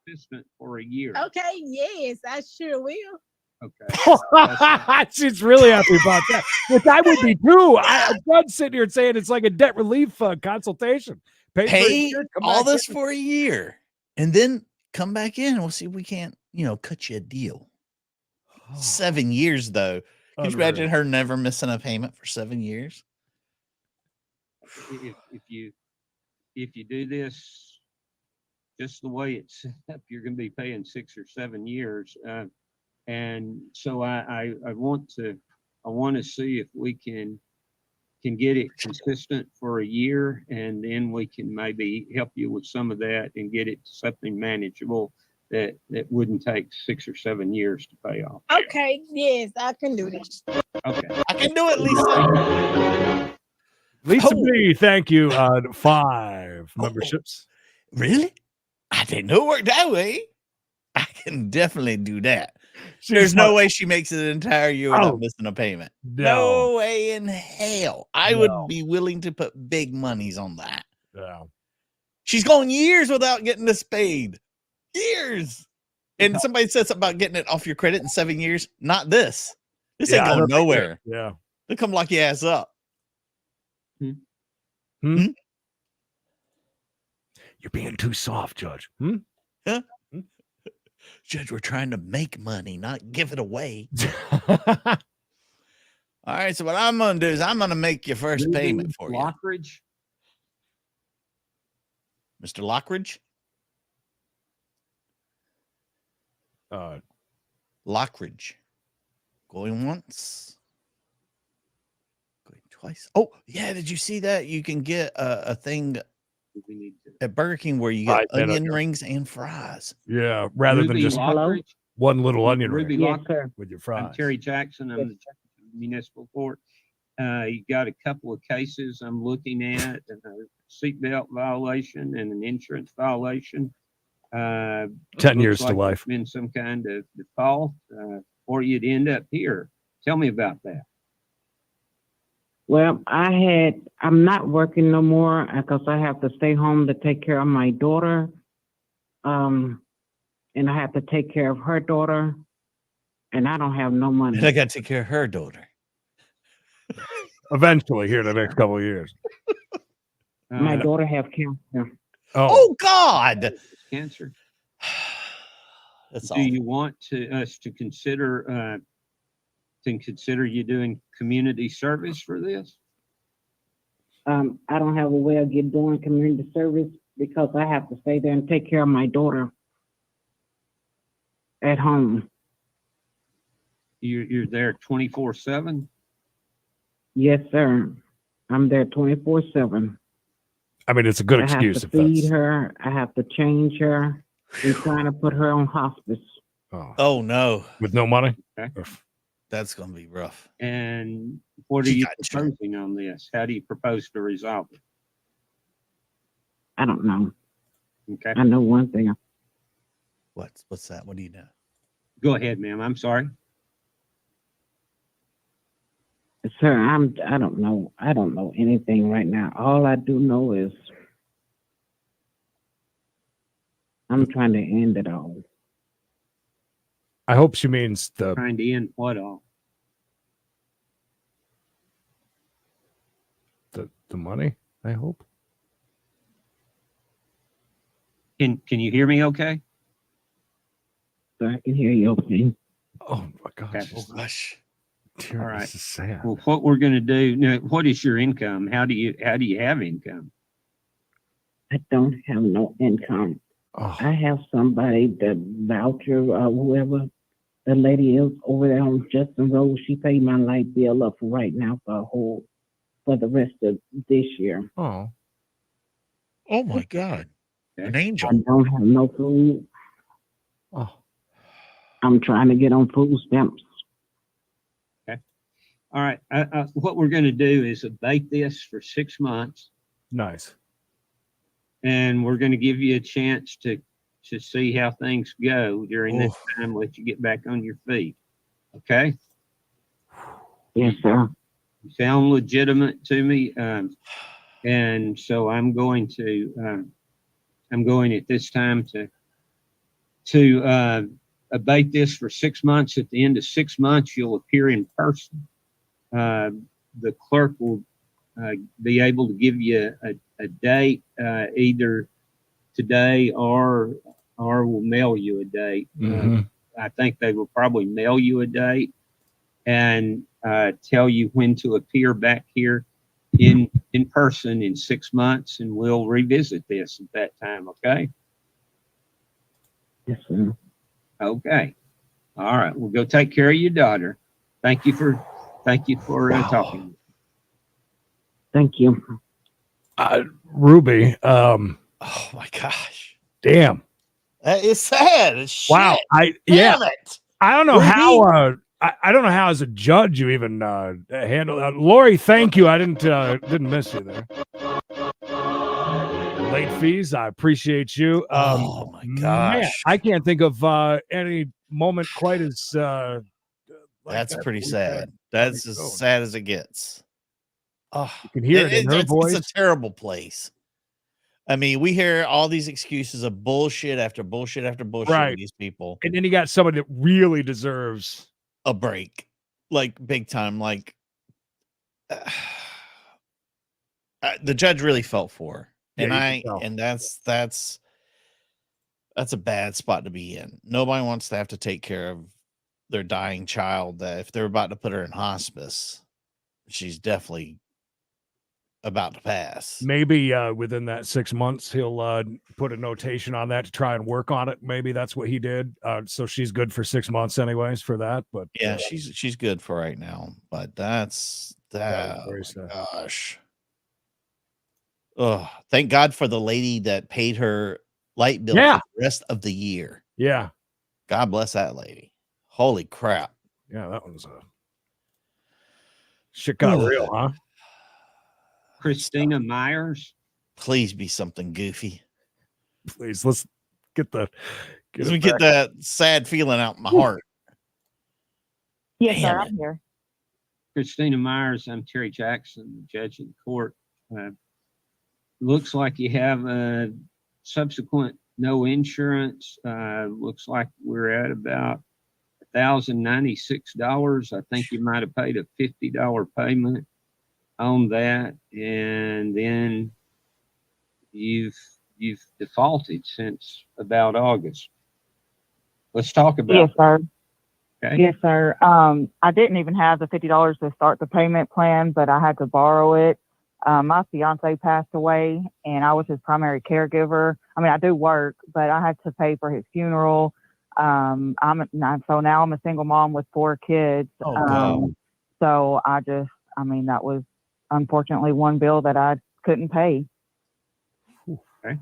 S2: Assistant for a year.
S10: Okay, yes, I sure will.
S2: Okay.
S4: She's really happy about that, which I would be too. I'm done sitting here saying it's like a debt relief consultation. Pay for a
S3: Pay
S4: year, come
S3: all
S4: back
S3: this
S4: in.
S3: for a year, and then come back in. We'll see if we can't, cut you a deal. 7 years though. Can you imagine her never missing a payment for 7 years?
S2: If you do this just the way it's set up, you're going to be paying 6 or 7 years. And so I want to see if we can get it consistent for a year, and then we can maybe help you with some of that and get it to something manageable that wouldn't take 6 or 7 years to pay off.
S10: Okay, yes, I can do this.
S2: Okay.
S3: I can do it, Lisa.
S4: Lisa B, thank you. 5 memberships.
S3: Really? I didn't know it worked that way. I can definitely do that. There's no way she makes it an entire year without missing a payment. No way in hell. I would be willing to put big monies on that.
S4: Yeah.
S3: She's gone years without getting this paid. Years. And somebody said something about getting it off your credit in 7 years. Not this. This ain't going nowhere.
S4: Yeah.
S3: They'll come lock your ass up.
S4: You're being too soft, Judge.
S3: Huh? Judge, we're trying to make money, not give it away. All right, so what I'm going to do is I'm going to make your first payment for you.
S2: Lockridge?
S3: Mr. Lockridge? Lockridge. Going once. Going twice. Oh, yeah, did you see that? You can get a thing at Burger King where you get onion rings and fries.
S4: Yeah, rather than just one little onion
S2: Ruby
S4: ring
S2: Lockridge
S4: with your fries.
S2: I'm Terry Jackson. I'm the municipal court. You got a couple of cases I'm looking at, a seatbelt violation and an insurance violation.
S4: 10 years to life.
S2: Been some kind of default, or you'd end up here. Tell me about that.
S11: Well, I'm not working no more because I have to stay home to take care of my daughter. And I have to take care of her daughter. And I don't have no money.
S3: And I got to take care of her daughter.
S4: Eventually, here in the next couple of years.
S11: My daughter have cancer.
S3: Oh God.
S2: Cancer.
S3: That's
S2: Do you want us to consider you doing community service for this?
S11: I don't have a way of doing community service because I have to stay there and take care of my daughter at home.
S2: You're there 24/7?
S11: Yes, sir. I'm there 24/7.
S4: I mean, it's a good excuse.
S11: I have to feed her. I have to change her. We're trying to put her on hospice.
S3: Oh no.
S4: With no money?
S2: Okay.
S3: That's going to be rough.
S2: And what are you proposing on this? How do you propose to resolve it?
S11: I don't know.
S2: Okay.
S11: I know one thing.
S3: What's that? What do you know?
S2: Go ahead, ma'am. I'm sorry.
S11: Sir, I don't know. I don't know anything right now. All I do know is I'm trying to end it all.
S4: I hope she means
S2: trying to end what all?
S4: The money, I hope.
S2: Can you hear me okay?
S11: So I can hear you okay.
S4: Oh my gosh.
S2: Okay.
S3: Oh gosh.
S2: All right.
S4: This is sad.
S2: Well, what we're going to do now, what is your income? How do you have income?
S11: I don't have no income.
S4: Oh.
S11: I have somebody that voucher whoever the lady is over there on Justin Road. She paid my light bill up for right now for the rest of this year.
S4: Oh
S3: my God. An angel.
S11: I don't have no food.
S4: Oh.
S11: I'm trying to get on food stamps.
S2: Okay. All right. What we're going to do is abate this for 6 months.
S4: Nice.
S2: And we're going to give you a chance to see how things go during this time, let you get back on your feet. Okay?
S11: Yes, sir.
S2: You sound legitimate to me. And so I'm going at this time to abate this for 6 months. At the end of 6 months, you'll appear in person. The clerk will be able to give you a date either today or will mail you a date. I think they will probably mail you a date and tell you when to appear back here in person in 6 months, and we'll revisit this at that time. Okay.
S11: Yes, sir.
S2: Okay. All right. We'll go take care of your daughter. Thank you for talking.
S11: Thank you.
S4: Ruby,
S3: Oh my gosh.
S4: damn.
S3: That is sad as shit.
S4: Wow.
S3: Damn it.
S4: I don't know
S3: Ruby?
S4: how I don't know how as a judge you even handle that. Lori, thank you. I didn't miss you there. Late fees, I appreciate you.
S3: Oh my
S4: Man,
S3: gosh.
S4: I can't think of any moment quite as like
S3: That's
S4: that.
S3: pretty
S4: We've
S3: sad.
S4: had
S3: That's
S4: plenty
S3: as
S4: going.
S3: sad as it gets. Oh,
S4: You can hear it in her
S3: it's
S4: voice.
S3: a terrible place. I mean, we hear all these excuses of bullshit after bullshit after bullshit
S4: Right.
S3: with these people.
S4: And then you got somebody that really deserves
S3: A break, like big time. Like the judge really felt for her.
S4: Yeah, you can tell.
S3: And that's a bad spot to be in. Nobody wants to have to take care of their dying child. That if they're about to put her in hospice, she's definitely about to pass.
S4: maybe within that 6 months he'll put a notation on that to try and work on it. Maybe that's what he did. So she's good for 6 months anyways for that. But
S3: Yeah, she's good for right now. But that's that.
S4: very
S3: Oh
S4: sad.
S3: my gosh. Oh, thank God for the lady that paid her light bill
S4: Yeah.
S3: for the rest of the year.
S4: Yeah.
S3: God bless that lady. Holy crap.
S4: Yeah, that one's shit got real, huh?
S2: Christina Myers.
S3: Please be something goofy.
S4: Please, let's get
S3: Let me get
S4: back.
S3: that sad feeling out in my heart.
S12: Yes,
S3: Damn
S12: sir.
S3: it.
S12: I'm here.
S2: Christina Myers. I'm Terry Jackson, the judge of the court. Looks like you have a subsequent no insurance. Looks like we're at about $1,096. I think you might have paid a $50 payment on that, and then you've defaulted since about August. Let's talk about
S12: Yes, sir.
S2: Okay.
S12: Yes, sir. I didn't even have the $50 to start the payment plan, but I had to borrow it. My fiance passed away, and I was his primary caregiver. I mean, I do work, but I had to pay for his funeral. So now I'm a single mom with 4 kids.
S3: Oh, God.
S12: So that was unfortunately one bill that I couldn't pay.
S2: Okay.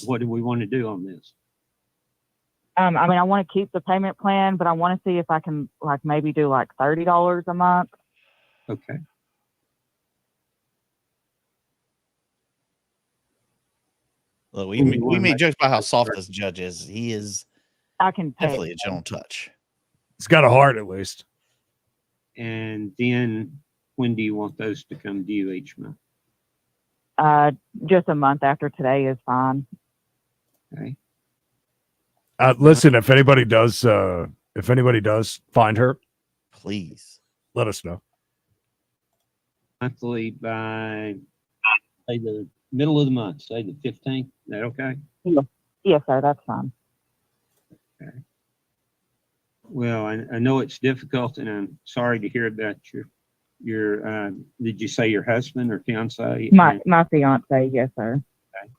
S2: What do we want to do on this?
S12: I want to keep the payment plan, but I want to see if I can maybe do $30 a month.
S2: Okay.
S3: Look, we may judge by how soft this judge is. He is
S12: I can pay.
S3: definitely a gentle touch.
S4: He's got a heart at least.
S2: And then when do you want those to come due each month?
S12: Just a month after today is fine.
S2: Okay.
S4: Listen, if anybody does find her,
S3: please
S4: let us know.
S2: Monthly by say the middle of the month, say the 15th. Is that okay?
S12: Yes, sir. That's fine.
S2: Okay. Well, I know it's difficult, and I'm sorry to hear about your did you say your husband or fiance?
S12: My fiance, yes, sir.
S2: Okay.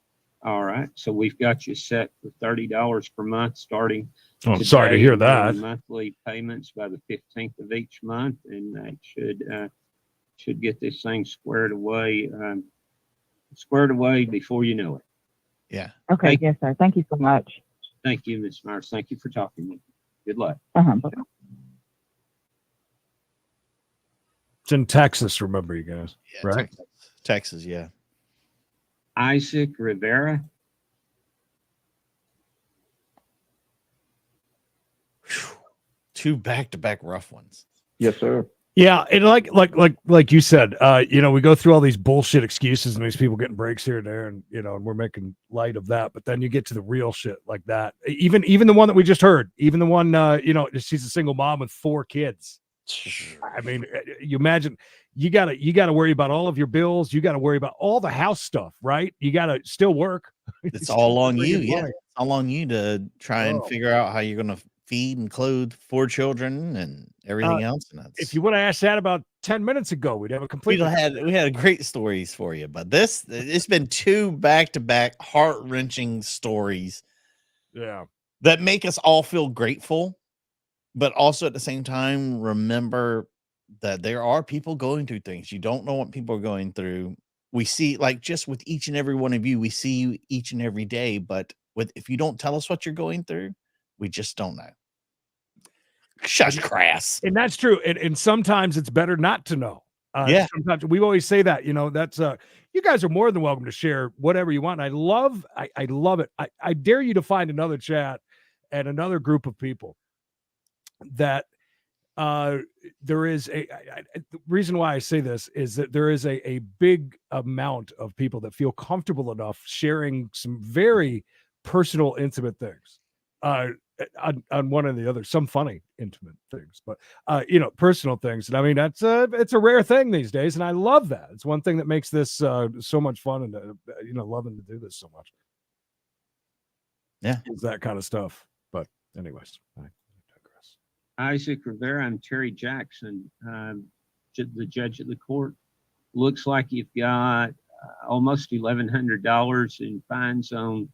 S2: All right. So we've got you set for $30 per month starting.
S4: Oh, I'm sorry to hear
S2: today, and
S4: that.
S2: monthly payments by the 15th of each month, and that should get this thing squared away before you know it.
S3: Yeah.
S12: Okay. Yes, sir. Thank you so much.
S2: Thank you, Ms. Myers. Thank you for talking to me. Good luck.
S12: Bye-bye.
S4: It's in Texas, remember you guys,
S3: Yeah,
S4: right?
S3: Texas, yeah.
S2: Isaac Rivera.
S3: Two back-to-back rough ones.
S1: Yes, sir.
S4: Yeah, and like you said, we go through all these bullshit excuses and these people getting breaks here and there, and and we're making light of that. But then you get to the real shit like that. Even the one that we just heard, even the one, she's a single mom with 4 kids. I mean, you imagine you gotta worry about all of your bills. You got to worry about all the house stuff, right? You got to still work.
S3: It's all on you. Yeah, it's all on you to try and figure out how you're going to feed and clothe 4 children and everything else. And that's,
S4: if you would have asked that about 10 minutes ago, we'd have a complete.
S3: we had great stories for you, but it's been 2 back-to-back heart-wrenching stories.
S4: Yeah,
S3: that make us all feel grateful, but also at the same time remember that there are people going through things. You don't know what people are going through. We see, like, just with each and every one of you, we see you each and every day, but if you don't tell us what you're going through, we just don't know. Shush, crass.
S4: And that's true. And sometimes it's better not to know.
S3: Yeah.
S4: Sometimes we always say that, that's you guys are more than welcome to share whatever you want. And I love it. I dare you to find another chat and another group of people that there is the reason why I say this is that there is a big amount of people that feel comfortable enough sharing some very personal, intimate things on one or the other, some funny, intimate things, but personal things. And I mean, it's a rare thing these days, and I love that. It's one thing that makes this so much fun, and loving to do this so much.
S3: Yeah,
S4: is that kind of stuff. But anyways, I digress.
S2: Isaac Rivera, I'm Terry Jackson, the judge of the court. Looks like you've got almost $1,100 in fines on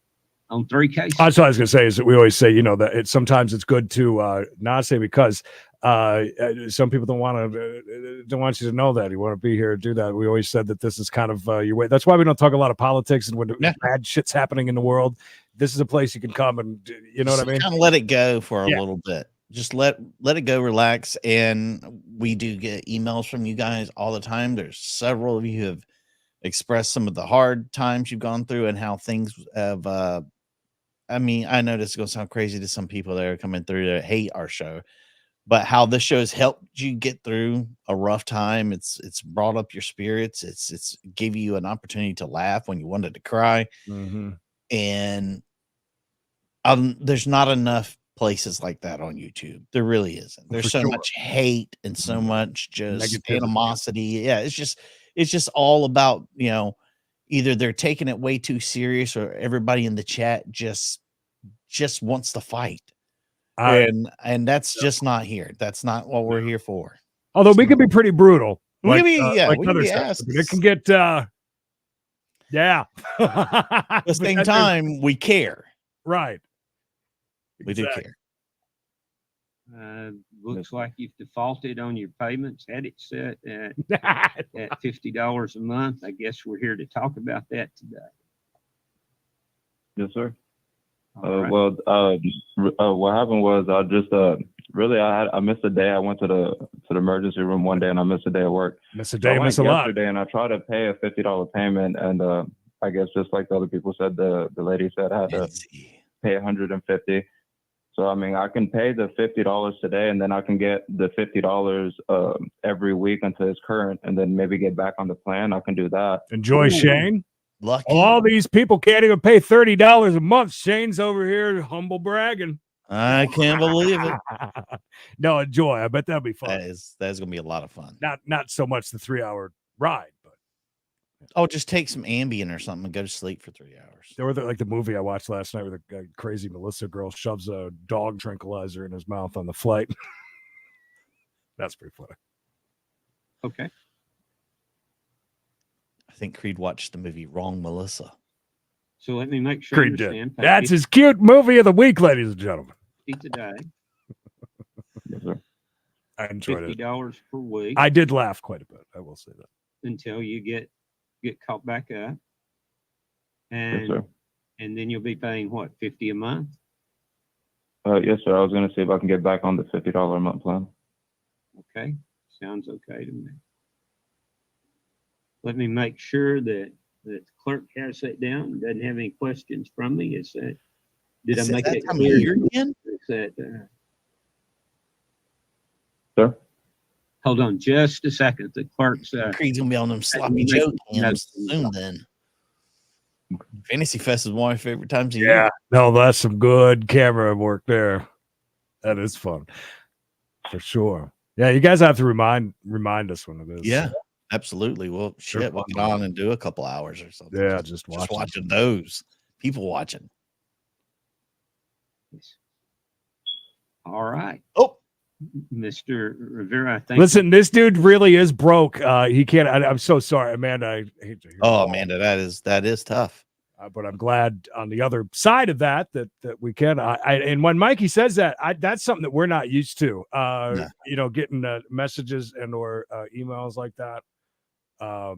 S2: 3 cases.
S4: That's what I was going to say, is that we always say, that sometimes it's good to not say, because some people don't want you to know that. You want to be here to do that. We always said that this is kind of your way. That's why we don't talk a lot of politics, and when bad shit's happening in the world, this is a place you can come and, what I mean?
S3: Kind of let it go for a little bit. Just let it go, relax. And we do get emails from you guys all the time. There's several of you who have expressed some of the hard times you've gone through and how things have, I mean, I know this is going to sound crazy to some people that are coming through that hate our show, but how this show has helped you get through a rough time. It's brought up your spirits. It's gave you an opportunity to laugh when you wanted to cry.
S4: Mm-hmm.
S3: And there's not enough places like that on YouTube. There really isn't. There's so much hate and so much just animosity. Yeah, it's just all about, either they're taking it way too serious, or everybody in the chat just wants to fight. And that's just not here. That's not what we're here for.
S4: Although we can be pretty brutal.
S3: We can be,
S4: like
S3: we can
S4: other
S3: be
S4: stuff.
S3: asses.
S4: It can get at
S3: the same time, we care.
S4: Right.
S2: We do care. Looks like you've defaulted on your payments. Had it set at $50 a month. I guess we're here to talk about that today.
S1: Yes, sir.
S2: Right.
S1: What happened was I just I missed a day. I went to the emergency room one day and I missed a day of work.
S4: Miss a day, miss a lot.
S1: Yesterday, and I tried to pay a $50 payment, and I guess just like the other people said, the lady said I had to pay $150. So I mean, I can pay the $50 today, and then I can get the $50 every week until it's current, and then maybe get back on the plan. I can do that.
S4: Enjoy, Shane.
S3: Lucky.
S4: All these people can't even pay $30 a month. Shane's over here humble bragging.
S3: I can't believe it.
S4: No, enjoy. I bet that'll be fun.
S3: That's gonna be a lot of fun.
S4: Not so much the 3-hour ride, but
S3: just take some Ambien or something and go to sleep for 3 hours.
S4: There were like the movie I watched last night where the crazy Melissa girl shoves a dog tranquilizer in his mouth on the flight. That's pretty funny.
S2: Okay.
S3: I think Creed watched the movie Wrong Melissa.
S2: So let me make sure I
S4: Creed
S2: understand.
S4: did. That's his cute movie of the week, ladies and gentlemen.
S2: Today.
S1: Yes, sir.
S4: I enjoyed it.
S2: $50 per week.
S4: I did laugh quite a bit. I will say that.
S2: Until you get caught back up. And
S1: Yes, sir.
S2: And then you'll be paying what, $50 a month?
S1: Yes, sir. I was going to see if I can get back on the $50 a month plan.
S2: Okay. Sounds okay to me. Let me make sure that the clerk has that down. Doesn't have any questions from me. Is that, did I make it clear?
S3: Again?
S2: Is that,
S1: Sir?
S2: Hold on just a second. The clerk's
S3: Creed's gonna be on them sloppy Joe cams soon. Then Fantasy Fest is one of my favorite times of year.
S4: No, that's some good camera work there. That is fun for sure. Yeah, you guys have to remind us when it is.
S3: Yeah, absolutely. Well, shit, we'll get on and do a couple hours or something.
S4: Yeah,
S3: just watching those people watching.
S2: all right.
S3: Oh,
S2: Mr. Rivera, I think.
S4: Listen, this dude really is broke. He can't. I'm so sorry, Amanda. I hate to hear
S3: oh, Amanda, that is tough.
S4: But I'm glad on the other side of that we can. And when Mikey says that, that's something that we're not used to.
S3: No.
S4: You know, getting messages and or emails like that.
S3: I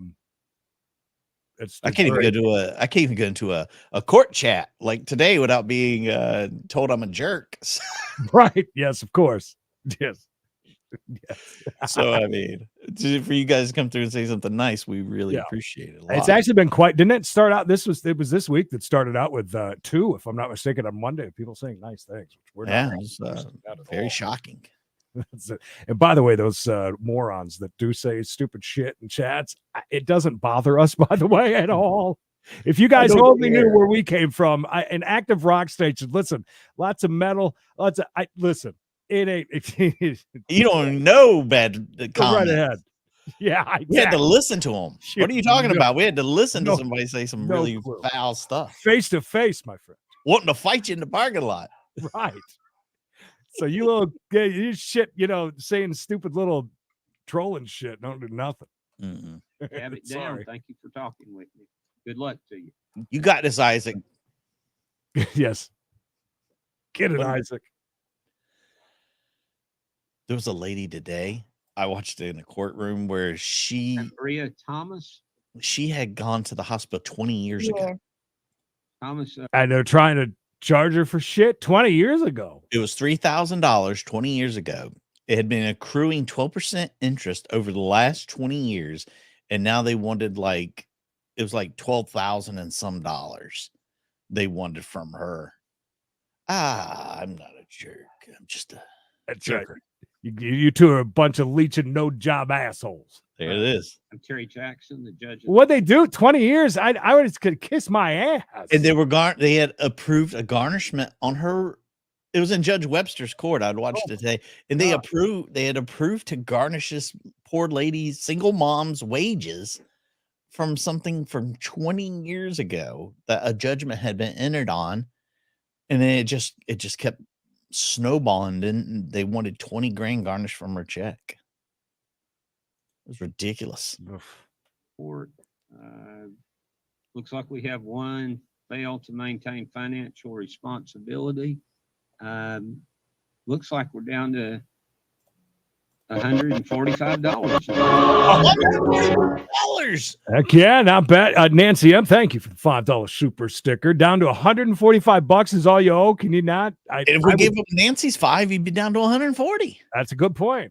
S3: can't even go into a court chat like today without being told I'm a jerk.
S4: Right? Yes, of course. Yes. Yes.
S3: So I mean, for you guys to come through and say something nice, we really appreciate it.
S4: It's actually been quite. Didn't it start out? It was this week that started out with 2, if I'm not mistaken, on Monday. People saying nice things. Which we're
S3: very shocking.
S4: And by the way, those morons that do say stupid shit in chats, it doesn't bother us, by the way, at all. If you guys only knew where we came from, an active rock station. Listen, lots of metal. Listen. It ain't.
S3: You don't know bad comments.
S4: Right ahead. Yeah, exactly.
S3: We had to listen to them. What are you talking about? We had to listen to somebody say some really foul stuff.
S4: Face to face, my friend.
S3: Wanting to fight you in the parking lot.
S4: Right. So you shit, saying stupid little trolling shit. Don't do nothing.
S2: Have it down. Thank you for talking with me. Good luck to you.
S3: You got this, Isaac.
S4: Yes. Get it, Isaac.
S3: There was a lady today. I watched it in a courtroom where
S2: Maria Thomas.
S3: She had gone to the hospital 20 years ago.
S2: Thomas.
S4: And they're trying to charge her for shit 20 years ago.
S3: It was $3,000 20 years ago. It had been accruing 12% interest over the last 20 years. And now they wanted it was like $12,000 and some dollars they wanted from her. I'm not a jerk. I'm just a jerker.
S4: Right. You two are a bunch of leeching no job assholes.
S3: There it is.
S2: I'm Terry Jackson, the judge.
S4: What'd they do? 20 years? I would could kiss my ass.
S3: And they had approved a garnishment on her. It was in Judge Webster's court. I'd watched it today. And they had approved to garnish this poor lady's single mom's wages from something from 20 years ago that a judgment had been entered on. And then it just kept snowballing, and they wanted 20 grand garnished from her check. It was ridiculous.
S2: Looks like we have one fail to maintain financial responsibility. Looks like we're down to $145.
S3: $145.
S4: Heck yeah, not bad. Nancy M, thank you for the $5 super sticker. Down to $145 is all you owe. Can you not?
S3: If we gave up Nancy's $5, he'd be down to 140.
S4: That's a good point.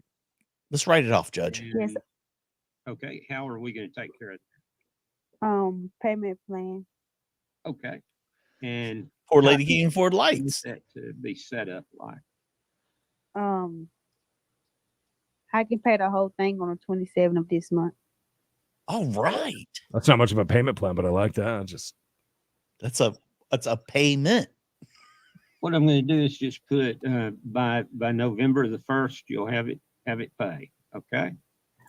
S3: Let's write it off, Judge.
S10: Yes.
S2: Okay, how are we going to take care of
S10: it? Payment plan.
S2: Okay. And
S3: poor lady can't afford lights.
S2: That to be set up like.
S10: I can pay the whole thing on the 27th of this month.
S3: All right.
S4: That's not much of a payment plan, but I like that.
S3: That's a payment.
S2: What I'm going to do is just put by November the 1st, you'll have it paid. Okay.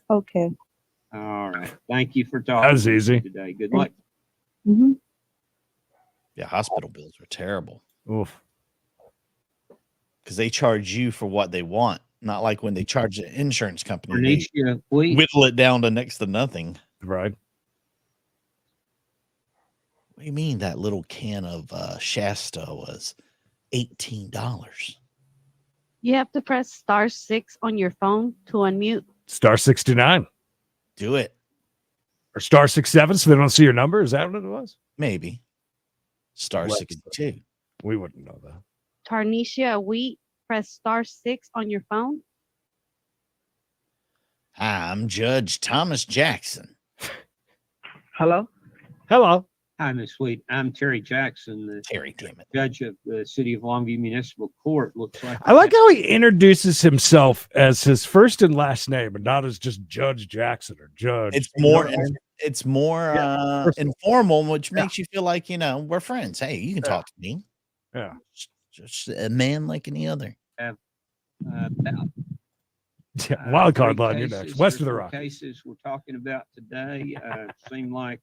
S10: Okay.
S2: All right. Thank you for talking.
S4: That was easy
S2: today. Good luck.
S10: Mm-hmm.
S3: Yeah, hospital bills are terrible.
S4: Oof.
S3: Because they charge you for what they want. Not like when they charge the insurance company.
S2: Tarneshia Wheat.
S3: Whittle it down to next to nothing.
S4: Right.
S3: What do you mean that little can of Shasta was $18?
S13: You have to press *6 on your phone to unmute.
S4: *69.
S3: Do it.
S4: Or *67 so they don't see your number. Is that what it was?
S3: Maybe. *62.
S4: We wouldn't know that.
S13: Tarneshia Wheat. Press *6 on your phone.
S3: Hi, I'm Judge Thomas Jackson.
S7: Hello?
S4: Hello.
S2: Hi, Ms. Wheat. I'm Terry Jackson, the
S3: Terry, damn it.
S2: judge of the City of Longview Municipal Court. Looks like
S4: I like how he introduces himself as his first and last name and not as just Judge Jackson or Judge.
S3: It's
S4: You know
S3: more
S4: what I mean?
S3: it's more
S4: personal.
S3: informal, which makes you feel like, we're friends. Hey, you can talk to me.
S4: Yeah.
S3: Just a man like any other.
S2: about
S4: Wild card
S2: three
S4: line, you're
S2: cases
S4: next. West
S2: or
S4: of the
S2: four
S4: Rock.
S2: cases we're talking about today. Seem like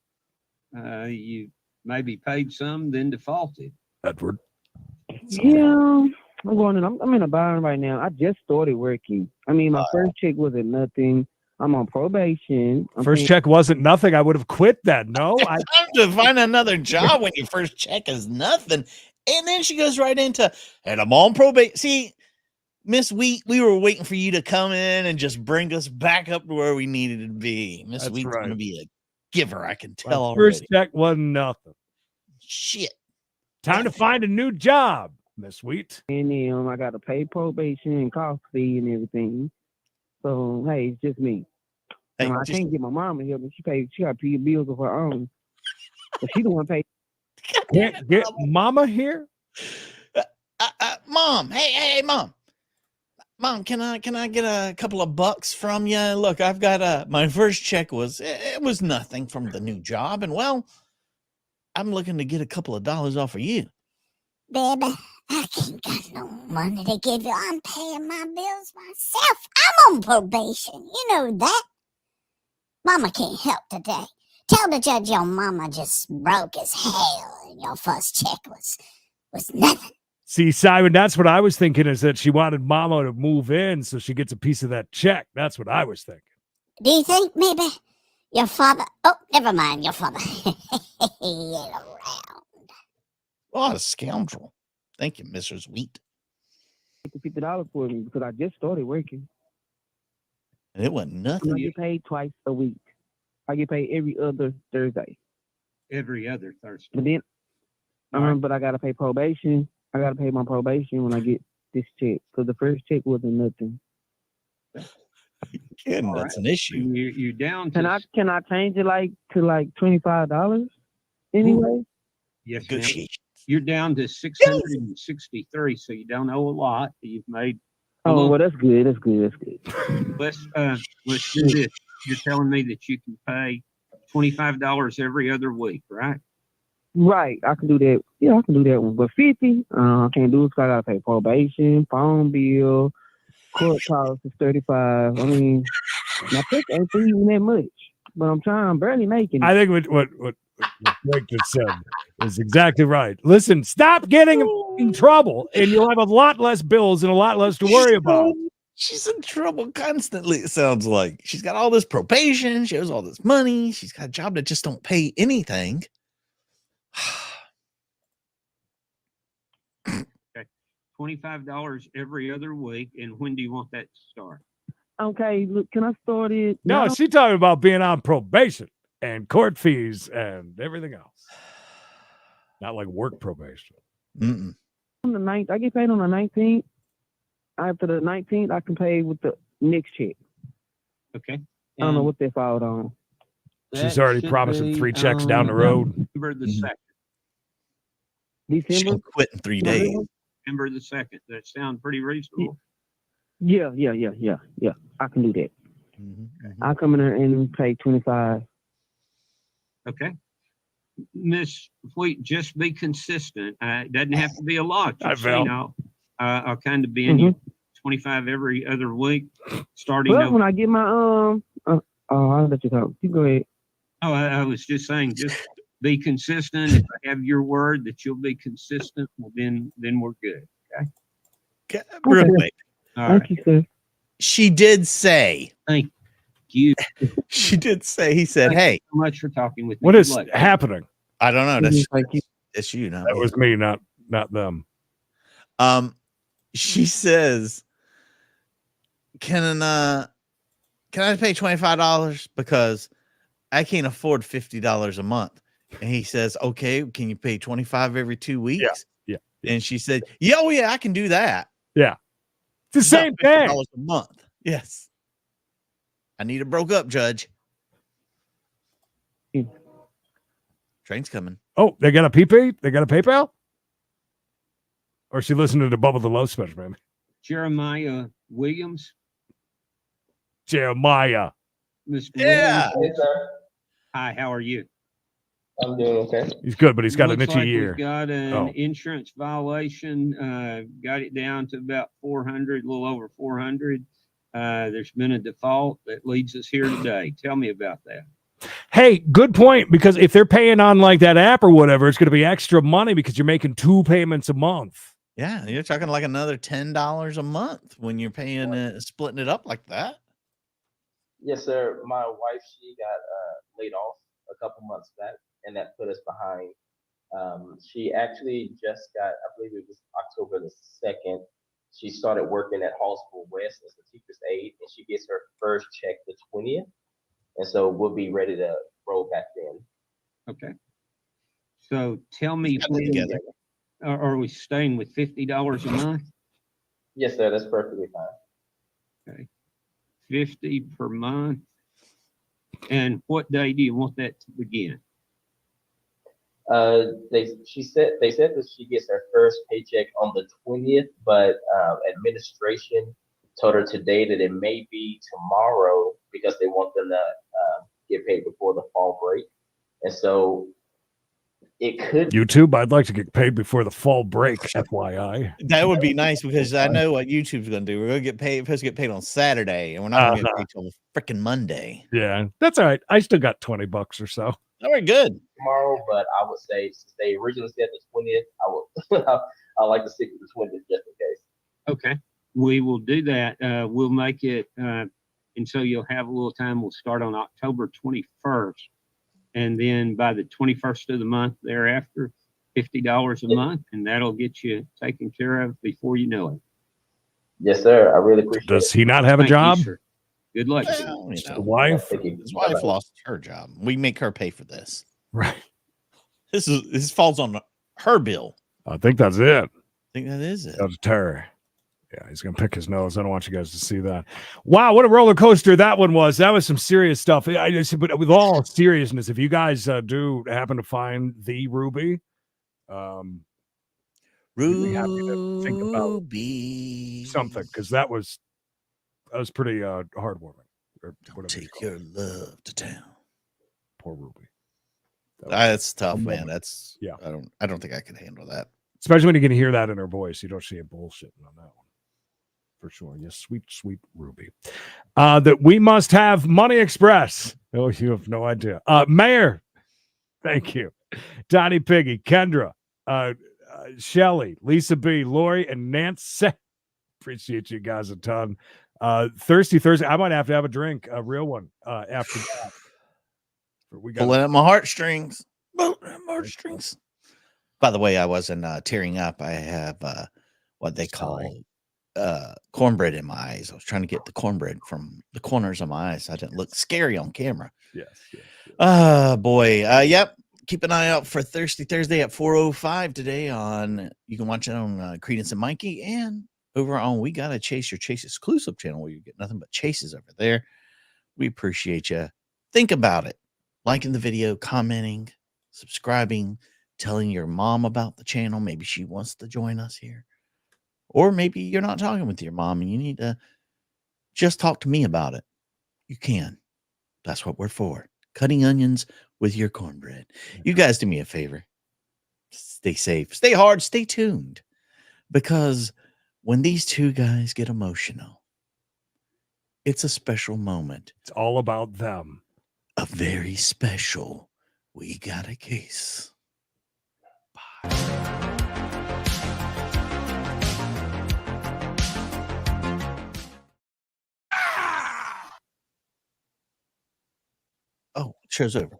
S2: you maybe paid some, then defaulted.
S4: Edward.
S11: Yeah, I'm going in. I'm in a bind right now. I just started working. I mean, my first check wasn't nothing. I'm on probation.
S4: First check wasn't nothing. I would have quit that. No, I
S3: Time to find another job when your first check is nothing. And then she goes right into, and I'm on probation. See, Miss Wheat, we were waiting for you to come in and just bring us back up to where we needed to be. Miss
S4: That's
S3: Wheat's
S4: right.
S3: going to be a giver, I can
S4: my
S3: tell already.
S4: first check wasn't nothing.
S3: Shit.
S4: Time to find a new job, Miss Wheat.
S11: And then I got to pay probation and cost fee and everything. So hey, it's just me.
S3: Hey,
S11: I can't get my mom to help me. She got to pay bills of her own. But she the one pay.
S4: Can't get mama here.
S3: Mom, hey, mom. Mom, can I get a couple of bucks from you? Look, I've got my first check was nothing from the new job, and well, I'm looking to get a couple of dollars off of you.
S14: Baby, I ain't got no money to give you. I'm paying my bills myself. I'm on probation. You know that. Mama can't help today. Tell the judge your mama just broke as hell and your first check was nothing.
S4: See, Simon, that's what I was thinking, is that she wanted mama to move in so she gets a piece of that check. That's what I was thinking.
S14: Do you think maybe your father... Oh, never mind, your father.
S3: What a scoundrel. Thank you, Mrs. Wheat.
S11: $50 for me because I just started working.
S3: And it wasn't nothing.
S11: I get paid twice a week. I get paid every other Thursday.
S2: Every other Thursday.
S11: But then, but I got to pay probation. I got to pay my probation when I get this check. So the first check wasn't nothing.
S3: Again, that's an issue.
S2: You're down to...
S11: Can I change it to $25 anyway?
S2: Yes, ma'am. You're down to 663, so you don't owe a lot. You've made...
S11: Oh, well, that's good. That's good.
S2: Let's do this. You're telling me that you can pay $25 every other week, right?
S11: Right, I can do that. Yeah, I can do that one. But 50, I can't do it because I gotta pay probation, phone bill, court costs is 35. I mean, my check ain't even that much, but I'm barely making it.
S4: I think what Greg just said is exactly right. Listen, stop getting in trouble, and you'll have a lot less bills and a lot less to worry about.
S3: She's in trouble constantly, it sounds like. She's got all this probation. She has all this money. She's got a job that just don't pay anything.
S2: Okay, $25 every other week. And when do you want that to start?
S11: Okay, look, can I start it?
S4: No, she's talking about being on probation and court fees and everything else. Not like work probation.
S3: Mm-mm.
S11: On the 9th, I get paid on the 19th. After the 19th, I can pay with the next check.
S2: Okay.
S11: I don't know what they filed on.
S4: She's already promising 3 checks down the road.
S2: December the 2nd.
S11: December?
S3: She'll quit in 3 days.
S2: December the 2nd. That sounds pretty reasonable.
S11: Yeah. I can do that. I'll come in there and pay 25.
S2: Okay. Miss Wheat, just be consistent. It doesn't have to be a lot. Just, I'll kind of be in you 25 every other week, starting.
S11: Well, when I get my I'll let you talk. You go ahead.
S2: Oh, I was just saying, just be consistent. If I have your word that you'll be consistent, well, then we're good. Okay.
S3: Real quick.
S11: Thank you, sir.
S3: She did say.
S2: Thank you.
S3: She did say. He said, "Hey,
S2: so much for talking with me."
S4: What is happening?
S3: I don't know. That's
S11: Thank you.
S3: It's you, not
S4: that
S3: me.
S4: was me, not them.
S3: She says, "Can I pay $25 because I can't afford $50 a month?" And he says, "Okay, can you pay 25 every 2 weeks?"
S4: Yeah.
S3: And she said, "Yeah, I can do that."
S4: Yeah, it's the same thing.
S3: $50 a month. Yes. I need it broke up, Judge. Train's coming.
S4: Oh, they got a PP? They got a PayPal? Or is she listening to the Bubble the Love special, man?
S2: Jeremiah Williams.
S4: Jeremiah.
S2: Mr.
S3: Yeah.
S2: Williams. Hi, how are you?
S15: I'm doing okay.
S4: He's good, but he's got an
S2: Looks
S4: itchy
S2: like
S4: ear.
S2: we've got an
S4: Oh.
S2: insurance violation. Got it down to about 400, a little over 400. There's been a default that leads us here today. Tell me about that.
S4: Hey, good point. Because if they're paying on like that app or whatever, it's going to be extra money because you're making 2 payments a month.
S3: Yeah, you're talking like another $10 a month when you're paying splitting it up like that.
S15: Yes, sir. My wife, she got laid off a couple months back, and that put us behind. She actually just got, I believe it was October the 2nd. She started working at Hallsville West as a teacher's aide, and she gets her first check the 20th. And so we'll be ready to roll back then.
S2: Okay. So tell me,
S3: together.
S2: Are we staying with $50 a month?
S15: Yes, sir. That's perfectly fine.
S2: Okay. 50 per month. And what day do you want that to begin?
S15: They said that she gets her first paycheck on the 20th, but administration told her today that it may be tomorrow because they want them to get paid before the fall break. And so it could
S4: YouTube, I'd like to get paid before the fall break, FYI.
S3: That would be nice because I know what YouTube's going to do. We're going to get paid, supposed to get paid on Saturday, and we're not going to get paid till freaking Monday.
S4: Yeah, that's all right. I still got $20 or so.
S3: All right, good.
S15: tomorrow, but I would say since they originally said the 20th, I will I like to stick with the 20th just in case.
S2: Okay, we will do that. We'll make it, and so you'll have a little time. We'll start on October 21st, and then by the 21st of the month thereafter, $50 a month, and that'll get you taken care of before you know it.
S15: Yes, sir. I really appreciate it.
S4: Does he not have a
S2: Thank you,
S4: job?
S2: sir. Good luck.
S3: Well, you
S4: The
S3: know,
S4: wife?
S3: his wife lost her job. We make her pay for this.
S4: Right.
S3: This falls on her bill.
S4: I think that's it.
S3: I think that is it.
S4: That's Terry. Yeah, he's gonna pick his nose. I don't want you guys to see that. Wow, what a roller coaster that one was. That was some serious stuff. But with all seriousness, if you guys do happen to find the Ruby, really happy to think about something, because that was pretty heartwarming.
S3: Take your love to town.
S4: Poor Ruby.
S3: That's tough, man. That's
S4: yeah.
S3: I don't think I can handle that.
S4: Especially when you can hear that in her voice. You don't see it bullshitting on that one. For sure. Yes, sweet, sweet Ruby. That we must have Money Express. Oh, you have no idea. Mayor, thank you. Donnie Piggy, Kendra, Shelly, Lisa B, Lori, and Nancy. Appreciate you guys a ton. Thirsty Thursday. I might have to have a drink, a real one, after that. We got
S3: Pulling at my heartstrings. Heartstrings. By the way, I wasn't tearing up. I have what they call cornbread in my eyes. I was trying to get the cornbread from the corners of my eyes so I didn't look scary on camera.
S4: Yes.
S3: Boy. Yep. Keep an eye out for Thirsty Thursday at 4:05 today on, you can watch it on Credence and Mikey, and over on We Gotta Chase Your Chase exclusive channel where you get nothing but chases over there. We appreciate you. Think about it. Liking the video, commenting, subscribing, telling your mom about the channel. Maybe she wants to join us here. Or maybe you're not talking with your mom and you need to just talk to me about it. You can. That's what we're for. Cutting onions with your cornbread. You guys do me a favor. Stay safe. Stay hard. Stay tuned. Because when these two guys get emotional, it's a special moment.
S4: It's all about them.
S3: A very special We Got a Case. Oh, show's over.